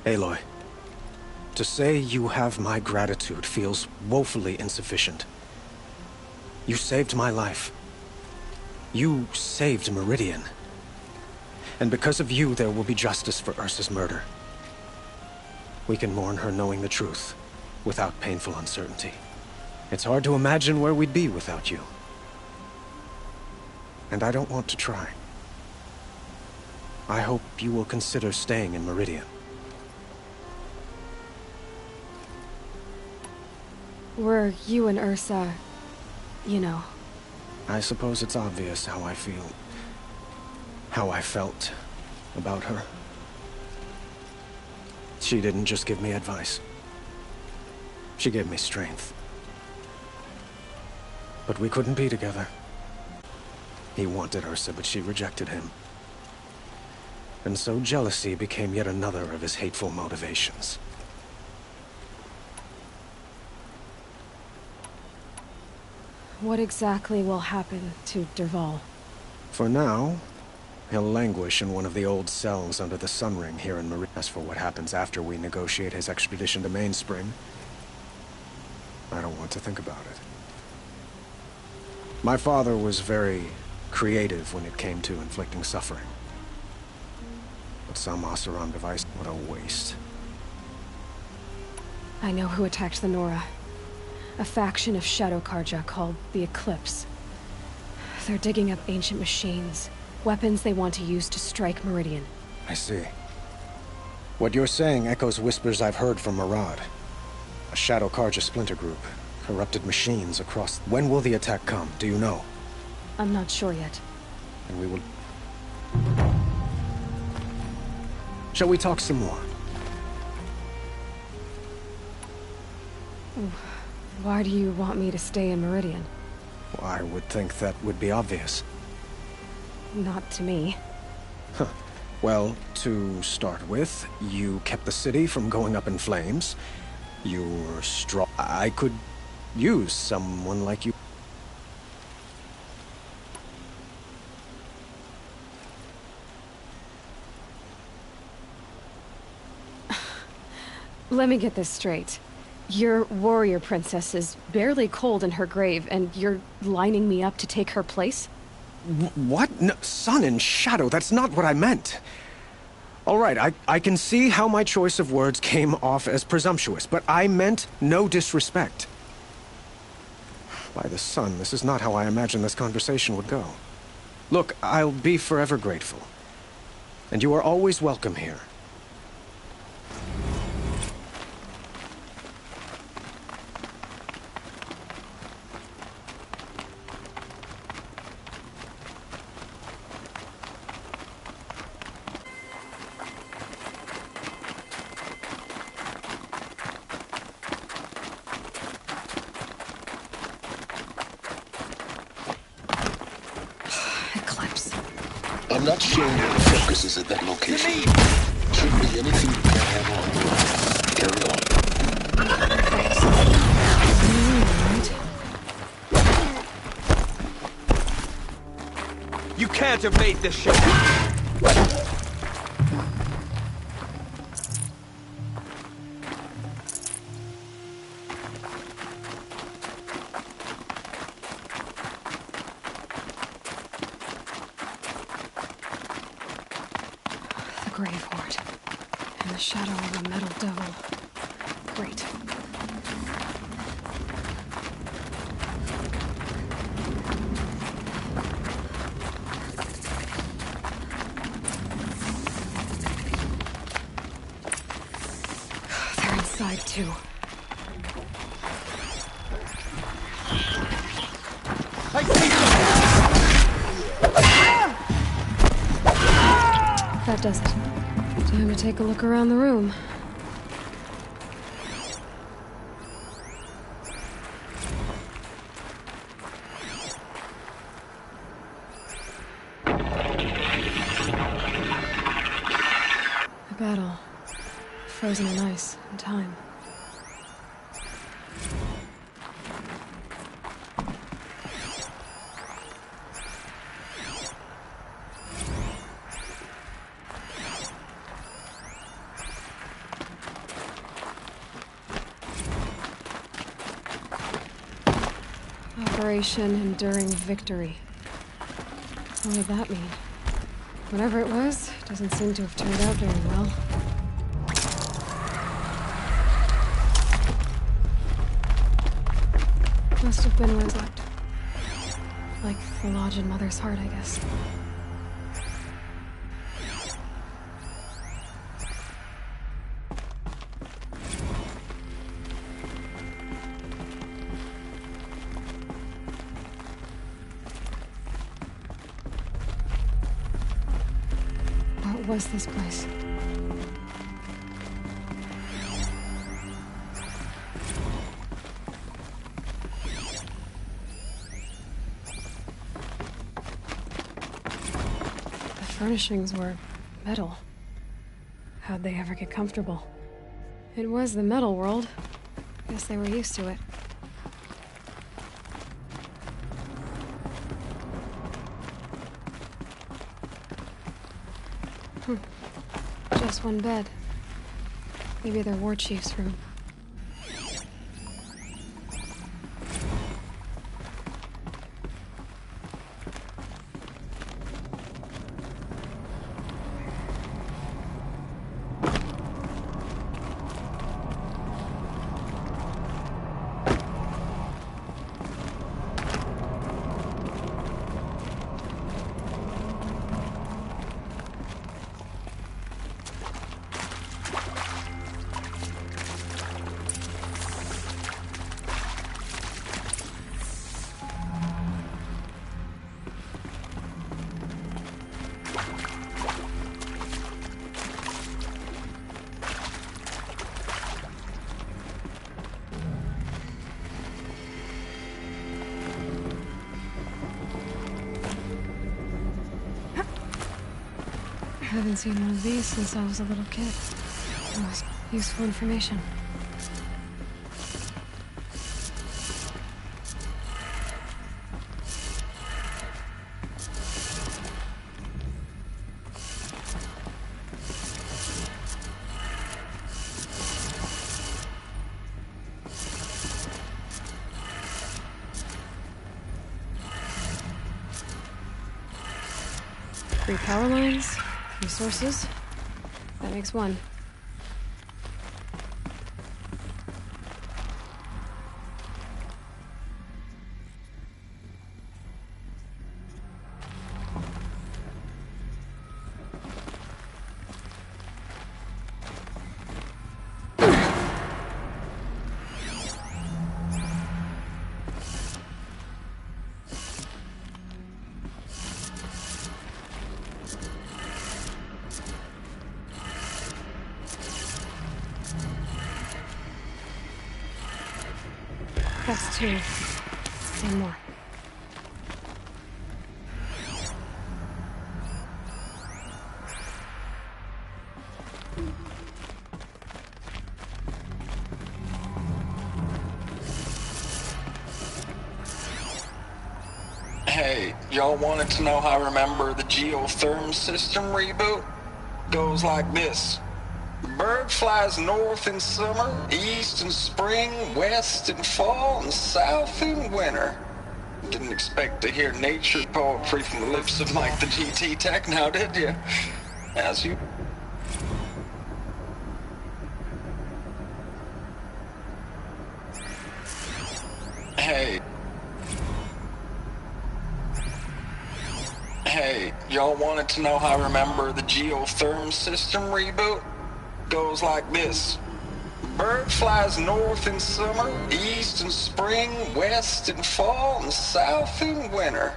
Aloy, to say you have my gratitude feels woefully insufficient. You saved my life. You saved Meridian. And because of you, there will be justice for Ursa's murder. We can mourn her knowing the truth, without painful uncertainty. It's hard to imagine where we'd be without you. And I don't want to try. I hope you will consider staying in Meridian. Were you and Ursa, you know... I suppose it's obvious how I feel. How I felt about her. She didn't just give me advice. She gave me strength. But we couldn't be together. He wanted Ursa, but she rejected him. And so jealousy became yet another of his hateful motivations. What exactly will happen to Dervahl? For now, he'll languish in one of the old cells under the Sun Ring here in Meridian. As for what happens after we negotiate his extradition to Mainspring, I don't want to think about it. My father was very creative when it came to inflicting suffering. But some Oseram device, what a waste. I know who attacked the Nora. A faction of Shadow Karja called the Eclipse. They're digging up ancient machines, weapons they want to use to strike Meridian. I see. What you're saying echoes whispers I've heard from Murad. A Shadow Karja splinter group. Corrupted machines across... When will the attack come? Do you know? I'm not sure yet. And we will... Shall we talk some more? Why do you want me to stay in Meridian? Well, I would think that would be obvious. Not to me. Huh. Well, to start with, you kept the city from going up in flames. You were strong. I could use someone like you. Let me get this straight. Your warrior princess is barely cold in her grave, and you're lining me up to take her place? What? No, sun and shadow, that's not what I meant. All right, I can see how my choice of words came off as presumptuous, but I meant no disrespect. By the sun, this is not how I imagined this conversation would go. Look, I'll be forever grateful. And you are always welcome here. I'm not sure where the focus is at that location. Should be anything you can't have on. Carry on. You can't evade this shit! Grave-Hoard. And the shadow of a metal devil. Great. They're inside, too. I see That does it. Time to take a look around the room. A battle. Frozen in ice and time. Operation Enduring Victory. What did that mean? Whatever it was, doesn't seem to have turned out very well. Must have been where it's left. Like the lodge in Mother's heart, I guess. What was this place? The furnishings were metal. How'd they ever get comfortable? It was the metal world. Guess they were used to it. Just one bed. Maybe their war chief's room. I haven't seen one of these since I was a little kid. It was useful information. 3 power lines, 3 sources. That makes 1. That's 2. And more. Hey, y'all wanted to know how I remember the geotherm system reboot? Goes like this. Bird flies north in summer, east in spring, west in fall, and south in winter. Didn't expect to hear nature poetry from the lips of Mike the GT Tech now, did you? As you... Hey, y'all wanted to know how I remember the geotherm system reboot? Goes like this. Bird flies north in summer, east in spring, west in fall, and south in winter.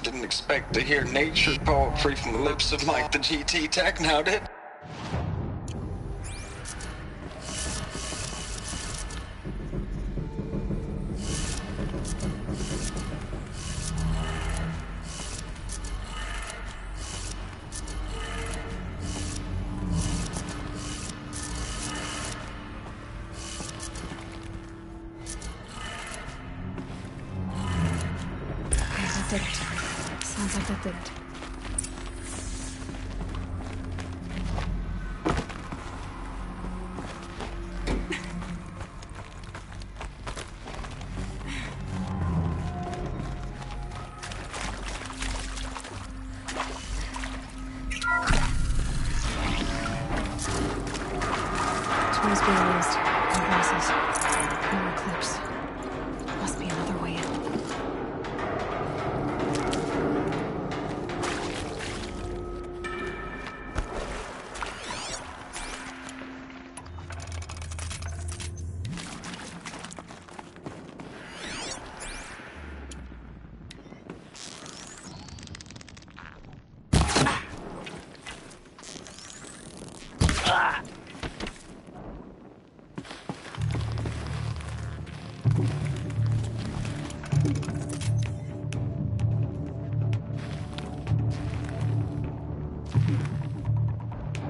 Didn't expect to hear nature poetry from the lips of Mike the GT Tech now, did? Did it. Sounds like that did it. Tools being used. Compressors. More clips. Must be another way in.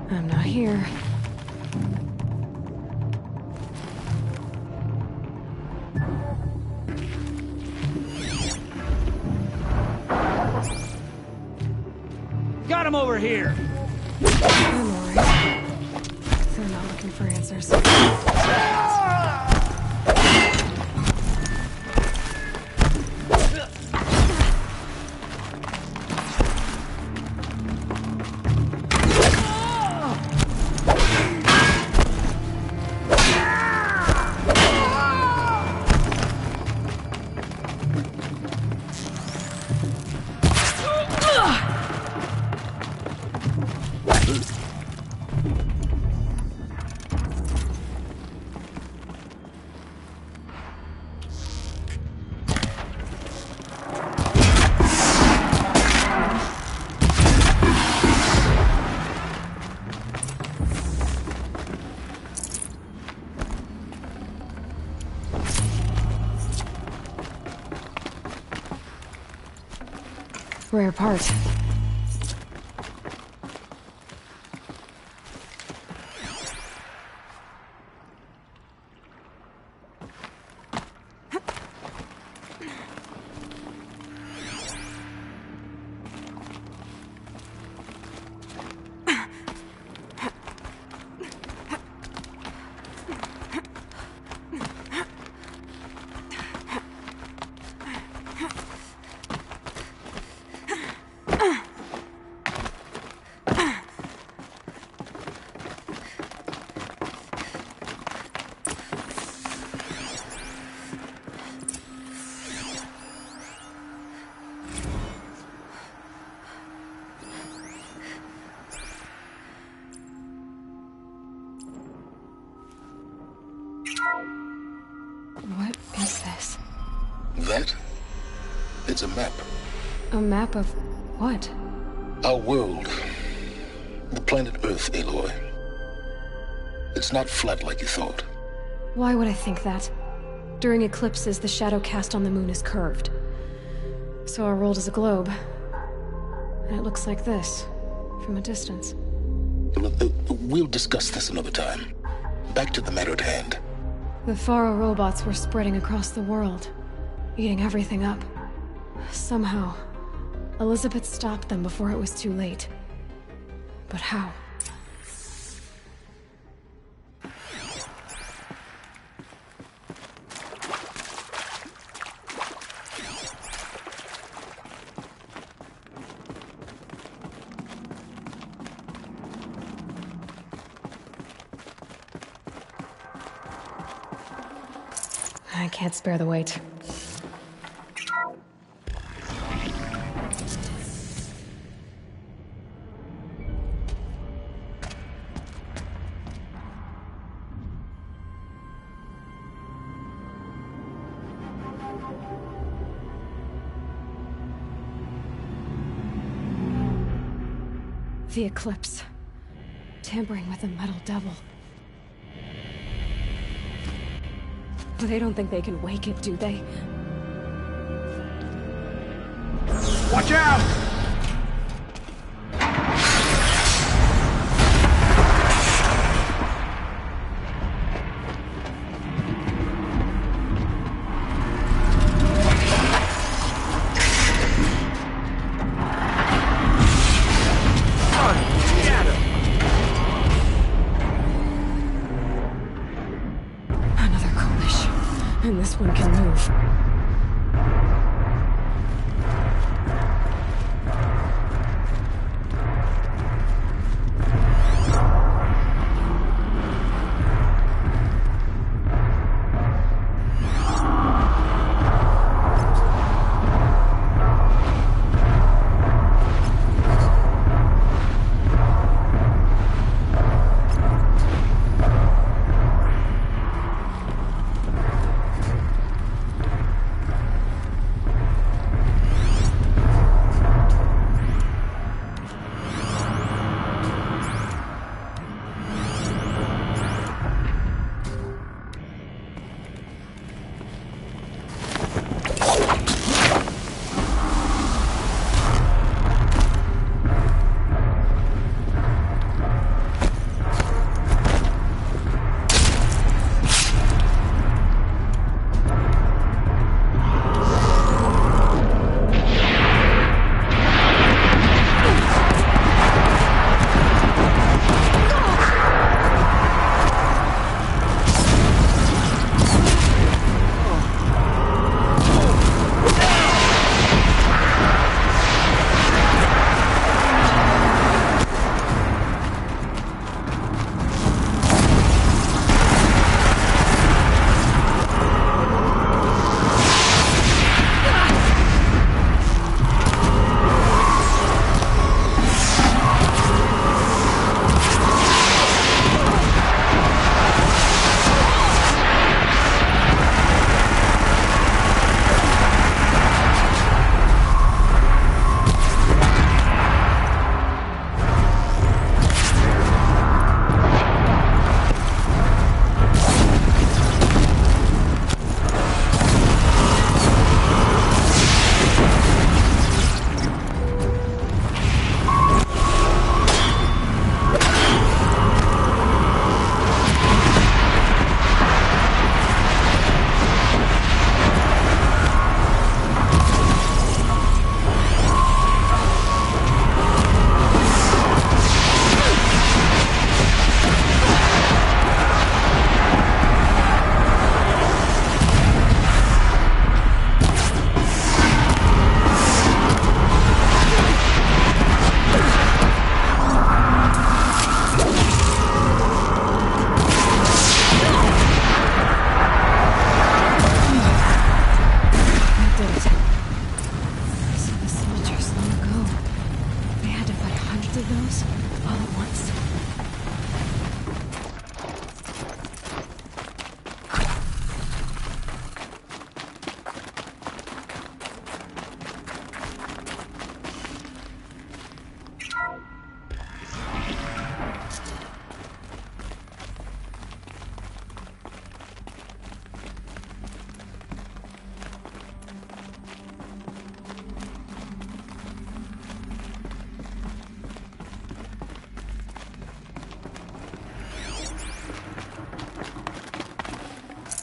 I'm not here. Got him over here! I'm alright. They're not looking for answers. Rare part. What is this? That? It's a map. A map of what? Our world. The planet Earth, Aloy. It's not flat like you thought. Why would I think that? During eclipses, the shadow cast on the moon is curved. So our world is a globe. And it looks like this, from a distance. We'll discuss this another time. Back to the matter at hand. The Faro robots were spreading across the world, eating everything up. Somehow, Elizabeth stopped them before it was too late. But how? I can't spare the weight. The eclipse. Tampering with the metal devil. They don't think they can wake it, do they? Watch out! And this one can move.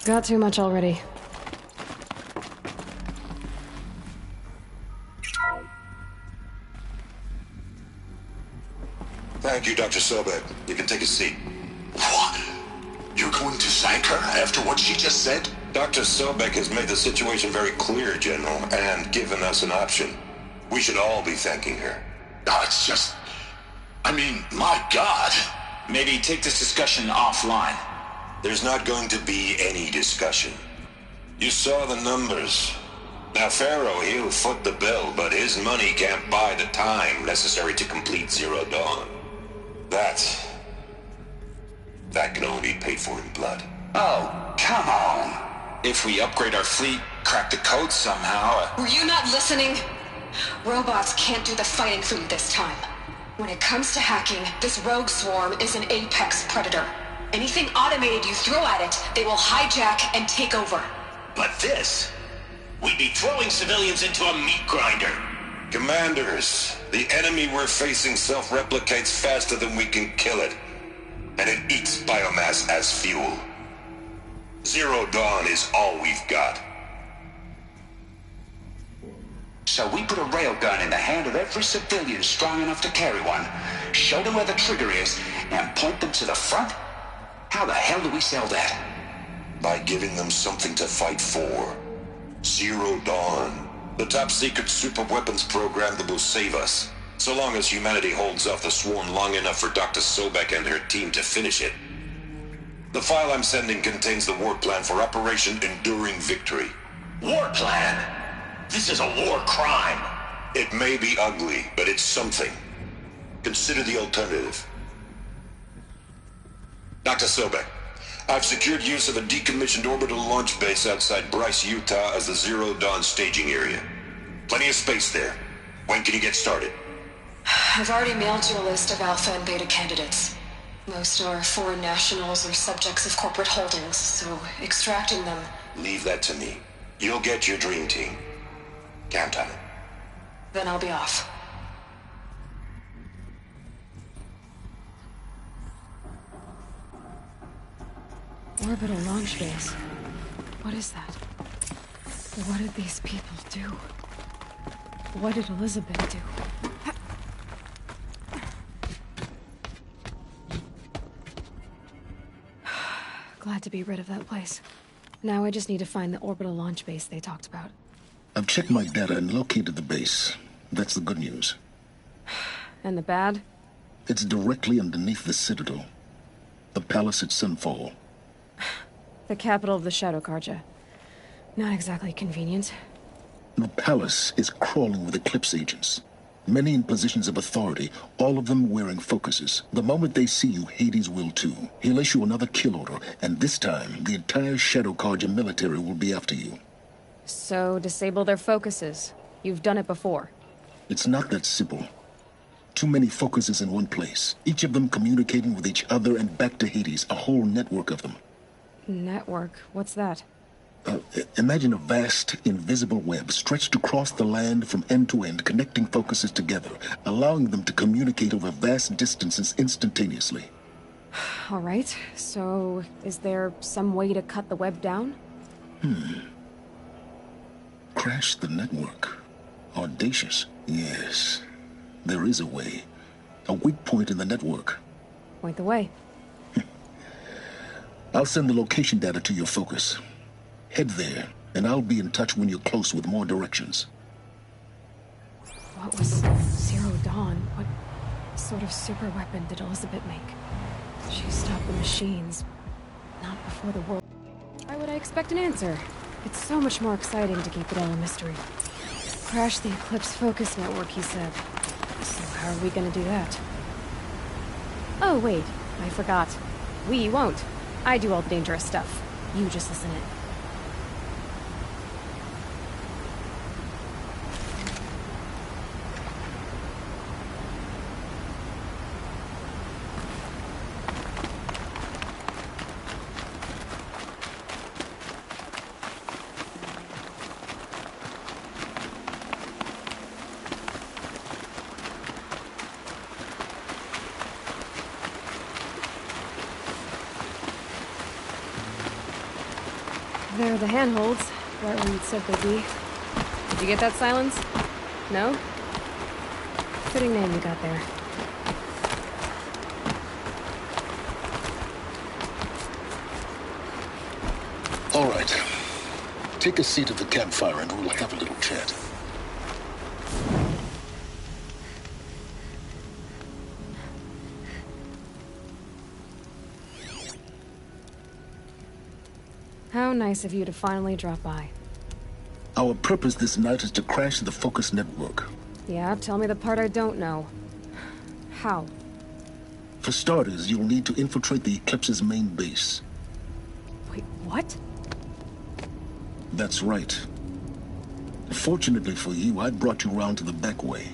Got too much already. Thank you, Dr. Sobek. You can take a seat. What? You're going to thank her after what she just said? Dr. Sobek has made the situation very clear, General, and given us an option. We should all be thanking her. It's just... I mean, my God. Maybe take this discussion offline. There's not going to be any discussion. You saw the numbers. Now, Pharaoh, he'll foot the bill, but his money can't buy the time necessary to complete Zero Dawn. That can only be paid for in blood. Oh, come on. If we upgrade our fleet, crack the code somehow... Were you not listening? Robots can't do the fighting for you this time. When it comes to hacking, this rogue swarm is an apex predator. Anything automated you throw at it, they will hijack and take over. But this... We'd be throwing civilians into a meat grinder. Commanders, the enemy we're facing self-replicates faster than we can kill it. And it eats biomass as fuel. Zero Dawn is all we've got. So we put a railgun in the hand of every civilian strong enough to carry one, show them where the trigger is, and point them to the front? How the hell do we sell that? By giving them something to fight for. Zero Dawn. The top-secret super-weapons program that will save us. So long as humanity holds off the swarm long enough for Dr. Sobek and her team to finish it. The file I'm sending contains the war plan for Operation Enduring Victory. War plan? This is a war crime. It may be ugly, but it's something. Consider the alternative. Dr. Sobek, I've secured use of a decommissioned orbital launch base outside Bryce, Utah as the Zero Dawn staging area. Plenty of space there. When can you get started? I've already mailed you a list of alpha and beta candidates. Most are foreign nationals or subjects of corporate holdings, so extracting them... Leave that to me. You'll get your dream team. Count on it. Then I'll be off. Orbital launch base. What is that? What did these people do? What did Elizabeth do? Glad to be rid of that place. Now I just need to find the orbital launch base they talked about. I've checked my data and located the base. That's the good news. And the bad? It's directly underneath the Citadel. The palace at Sunfall. The capital of the Shadow Carja. Not exactly convenient. The palace is crawling with Eclipse agents. Many in positions of authority, all of them wearing focuses. The moment they see you, Hades will too. He'll issue another kill order, and this time, the entire Shadow Carja military will be after you. So, disable their focuses. You've done it before. It's not that simple. Too many focuses in one place, each of them communicating with each other and back to Hades, a whole network of them. Network? What's that? Imagine a vast, invisible web stretched across the land from end to end, connecting focuses together, allowing them to communicate over vast distances instantaneously. All right, so is there some way to cut the web down? Crash the network. Audacious. Yes, there is a way. A weak point in the network. Point the way. I'll send the location data to your focus. Head there, and I'll be in touch when you're close with more directions. What was Zero Dawn? What sort of super weapon did Elizabeth make? She stopped the machines. Not before the world... Why would I expect an answer? It's so much more exciting to keep it all a mystery. Crash the Eclipse focus network, he said. So how are we gonna do that? Oh, wait. I forgot. We won't. I do all the dangerous stuff. You just listen in. They're the handholds, right where you'd said they'd be. Did you get that, Silence? No? Fitting name you got there. All right. Take a seat at the campfire and we'll have a little chat. How nice of you to finally drop by. Our purpose this night is to crash the Focus network. Yeah, tell me the part I don't know. How? For starters, you'll need to infiltrate the Eclipse's main base. Wait, what? That's right. Fortunately for you, I brought you round to the back way.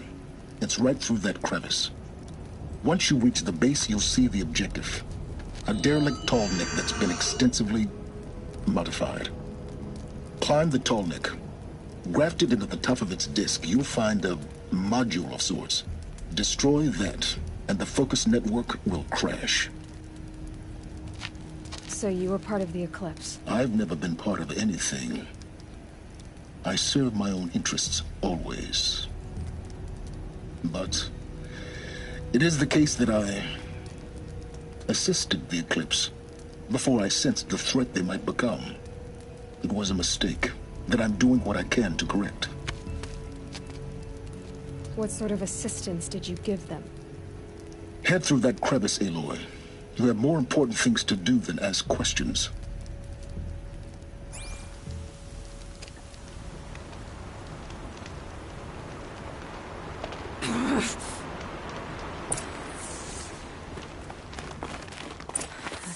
It's right through that crevice. Once you reach the base, you'll see the objective. A derelict tall neck that's been extensively modified. Climb the tall neck. Grafted into the top of its disk, you'll find a module of sorts. Destroy that, and the Focus network will crash. So you were part of the Eclipse? I've never been part of anything. I serve my own interests, always. But it is the case that I assisted the Eclipse before I sensed the threat they might become. It was a mistake that I'm doing what I can to correct. What sort of assistance did you give them? Head through that crevice, Aloy. You have more important things to do than ask questions. Let's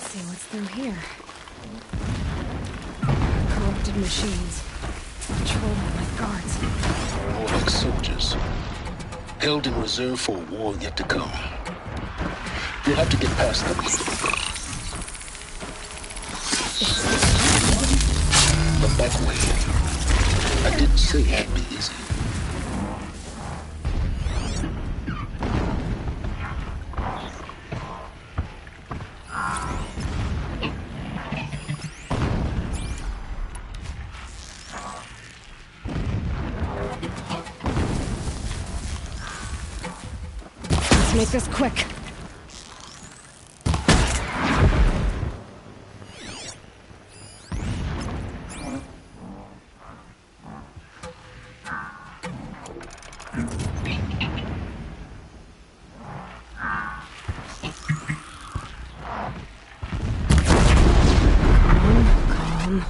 see what's through here. Corrupted machines. Controlled by guards. More like soldiers. Held in reserve for a war yet to come. You'll have to get past them. The back way. I didn't say it'd be easy. Let's make this quick. Calm.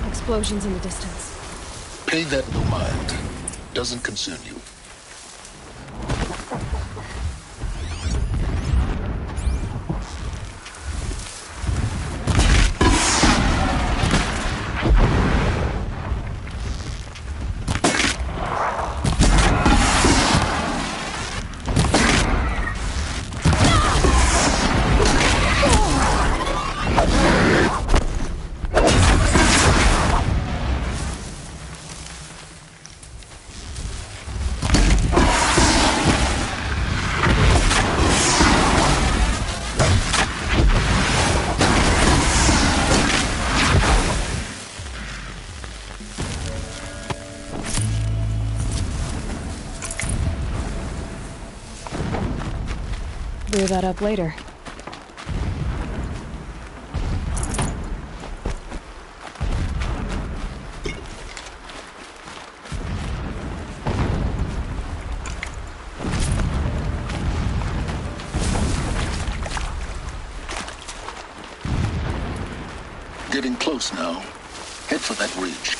Explosions in the distance. Pay that no mind. Doesn't concern you. clear that up later. Getting close now. Head for that ridge.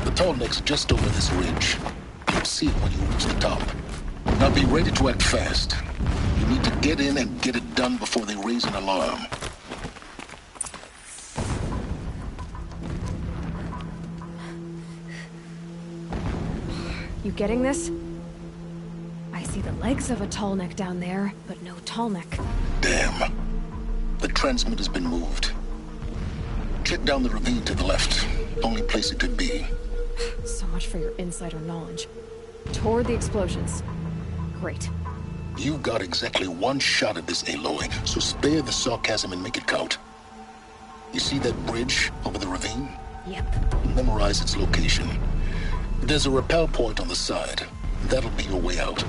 The tall neck's just over this ridge. You'll see it when you reach the top. Now be ready to act fast. You need to get in and get it done before they raise an alarm. You getting this? I see the legs of a tall neck down there, but no tall neck. Damn. The transmitter's been moved. Check down the ravine to the left. Only place it could be. So much for your insider knowledge. Toward the explosions. Great. You've got exactly one shot at this, Aloy, so spare the sarcasm and make it count. You see that bridge over the ravine? Yep. Memorize its location. There's a rappel point on the side. That'll be your way out.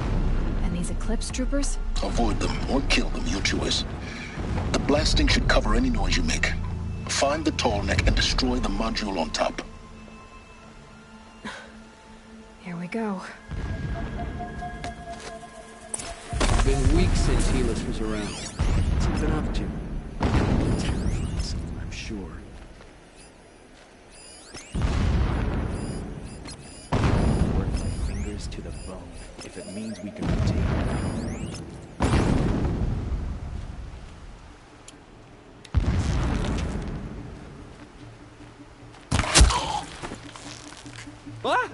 And these Eclipse troopers? Avoid them or kill them, your choice. The blasting should cover any noise you make. Find the tall neck and destroy the module on top. Here we go. It's been weeks since Helis was around. What's he been up to? Terrorists, I'm sure. Work my fingers to the bone, if it means we can retake it. What?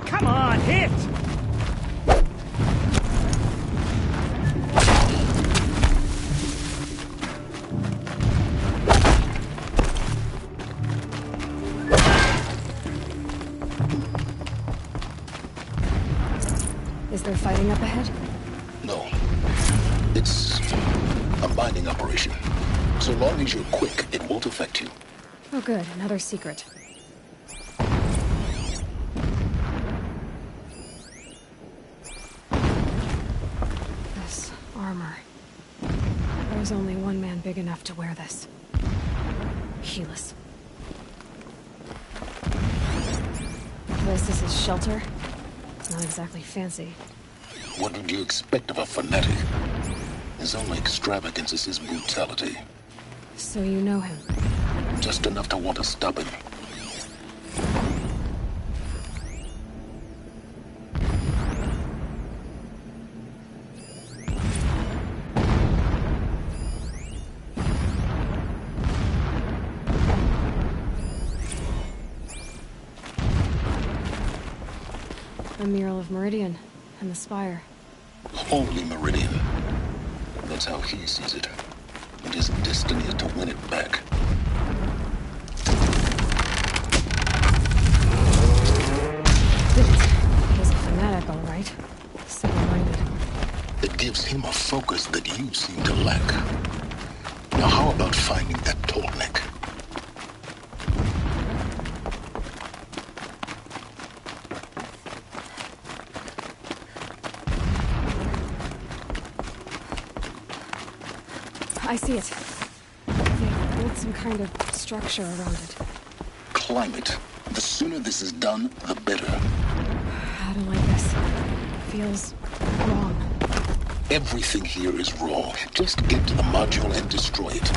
Come on, hit! Is there fighting up ahead? No. It's a mining operation. So long as you're quick, it won't affect you. Oh good, another secret. This armor. There's only one man big enough to wear this. Helis. This is his shelter. It's not exactly fancy. What would you expect of a fanatic? His only extravagance is his brutality. So you know him? Just enough to want to stop him. A mural of Meridian and the spire. Only Meridian. That's how he sees it. And his destiny is to win it back. He's a fanatic, all right. Single-minded. It gives him a focus that you seem to lack. Now how about finding that tall neck? I see it. They built some kind of structure around it. Climb it. The sooner this is done, the better. I don't like this. Feels wrong. Everything here is wrong. Just get to the module and destroy it.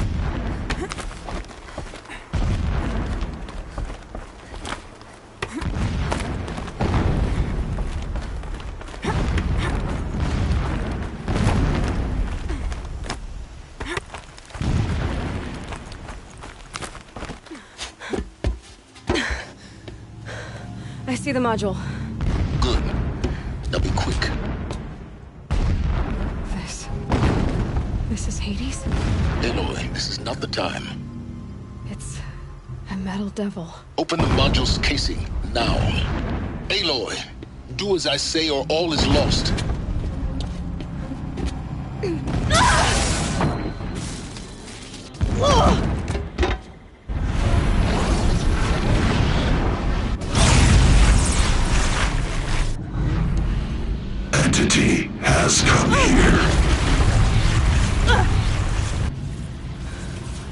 I see the module. Good. This is Hades? Aloy, this is not the time. It's a metal devil. Open the module's casing, now. Aloy, do as I say or all is lost. Entity has come here.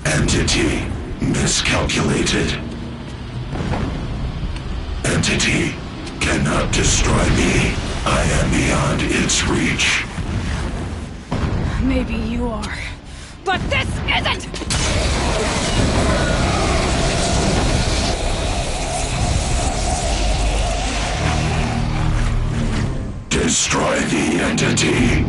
Entity miscalculated. Entity cannot destroy me. I am beyond its reach. Maybe you are. But this isn't! Destroy the entity.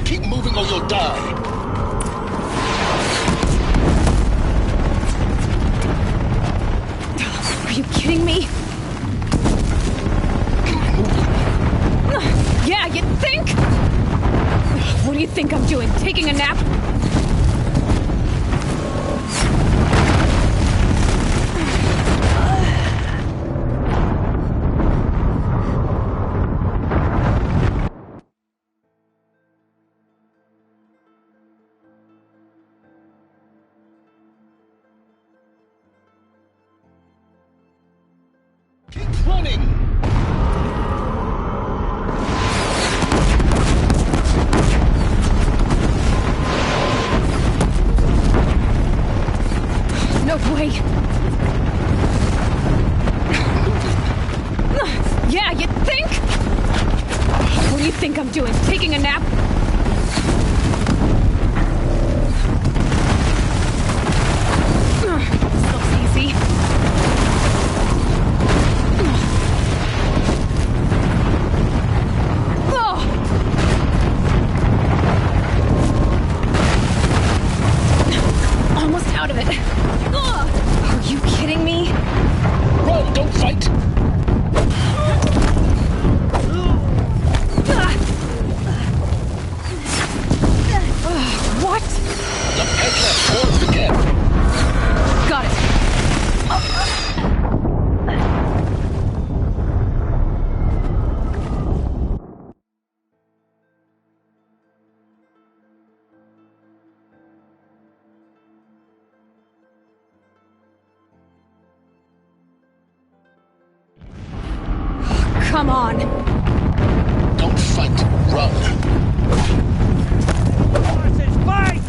Keep moving or you'll die. Are you kidding me? Yeah, you think? What do you think I'm doing? Taking a nap? Keep running! No way! Yeah, you think? What do you think I'm doing? Taking a nap? This looks easy. Almost out of it. Are you kidding me? Run, don't fight! What? The head left towards the gap. Got it. Come on. Don't fight, run. Horses, fight!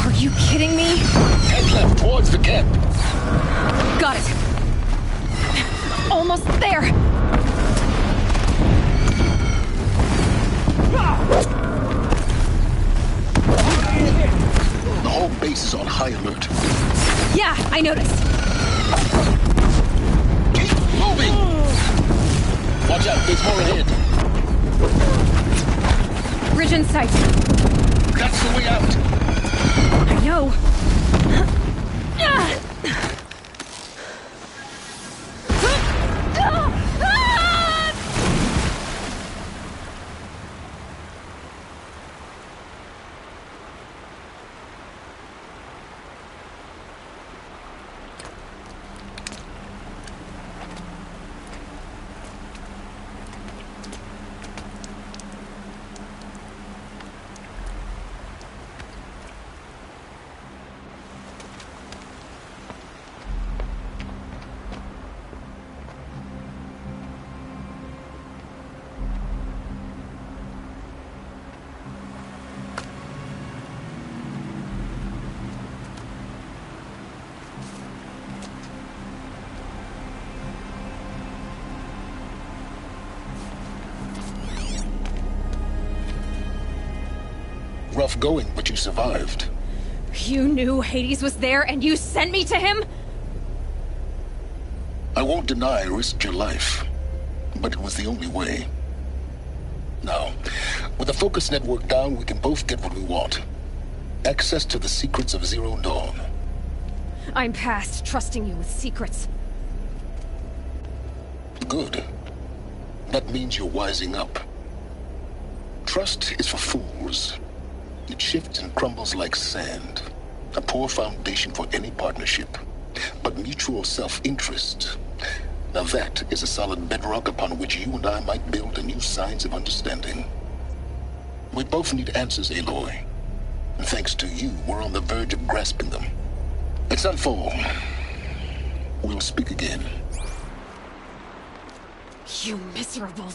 Are you kidding me? Head left towards the camp. Got it. Almost there. The whole base is on high alert. Yeah, I noticed. Keep moving! Watch out, there's more ahead. Bridge in sight. That's the way out. I know. Rough going, but you survived. You knew Hades was there and you sent me to him? I won't deny I risked your life, but it was the only way. Now, with the focus network down, we can both get what we want. Access to the secrets of Zero Dawn. I'm past trusting you with secrets. Good. That means you're wising up. Trust is for fools. It shifts and crumbles like sand. A poor foundation for any partnership. But mutual self-interest, now that is a solid bedrock upon which you and I might build a new science of understanding. We both need answers, Aloy. And thanks to you, we're on the verge of grasping them. Let's unfold. We'll speak again. You miserable...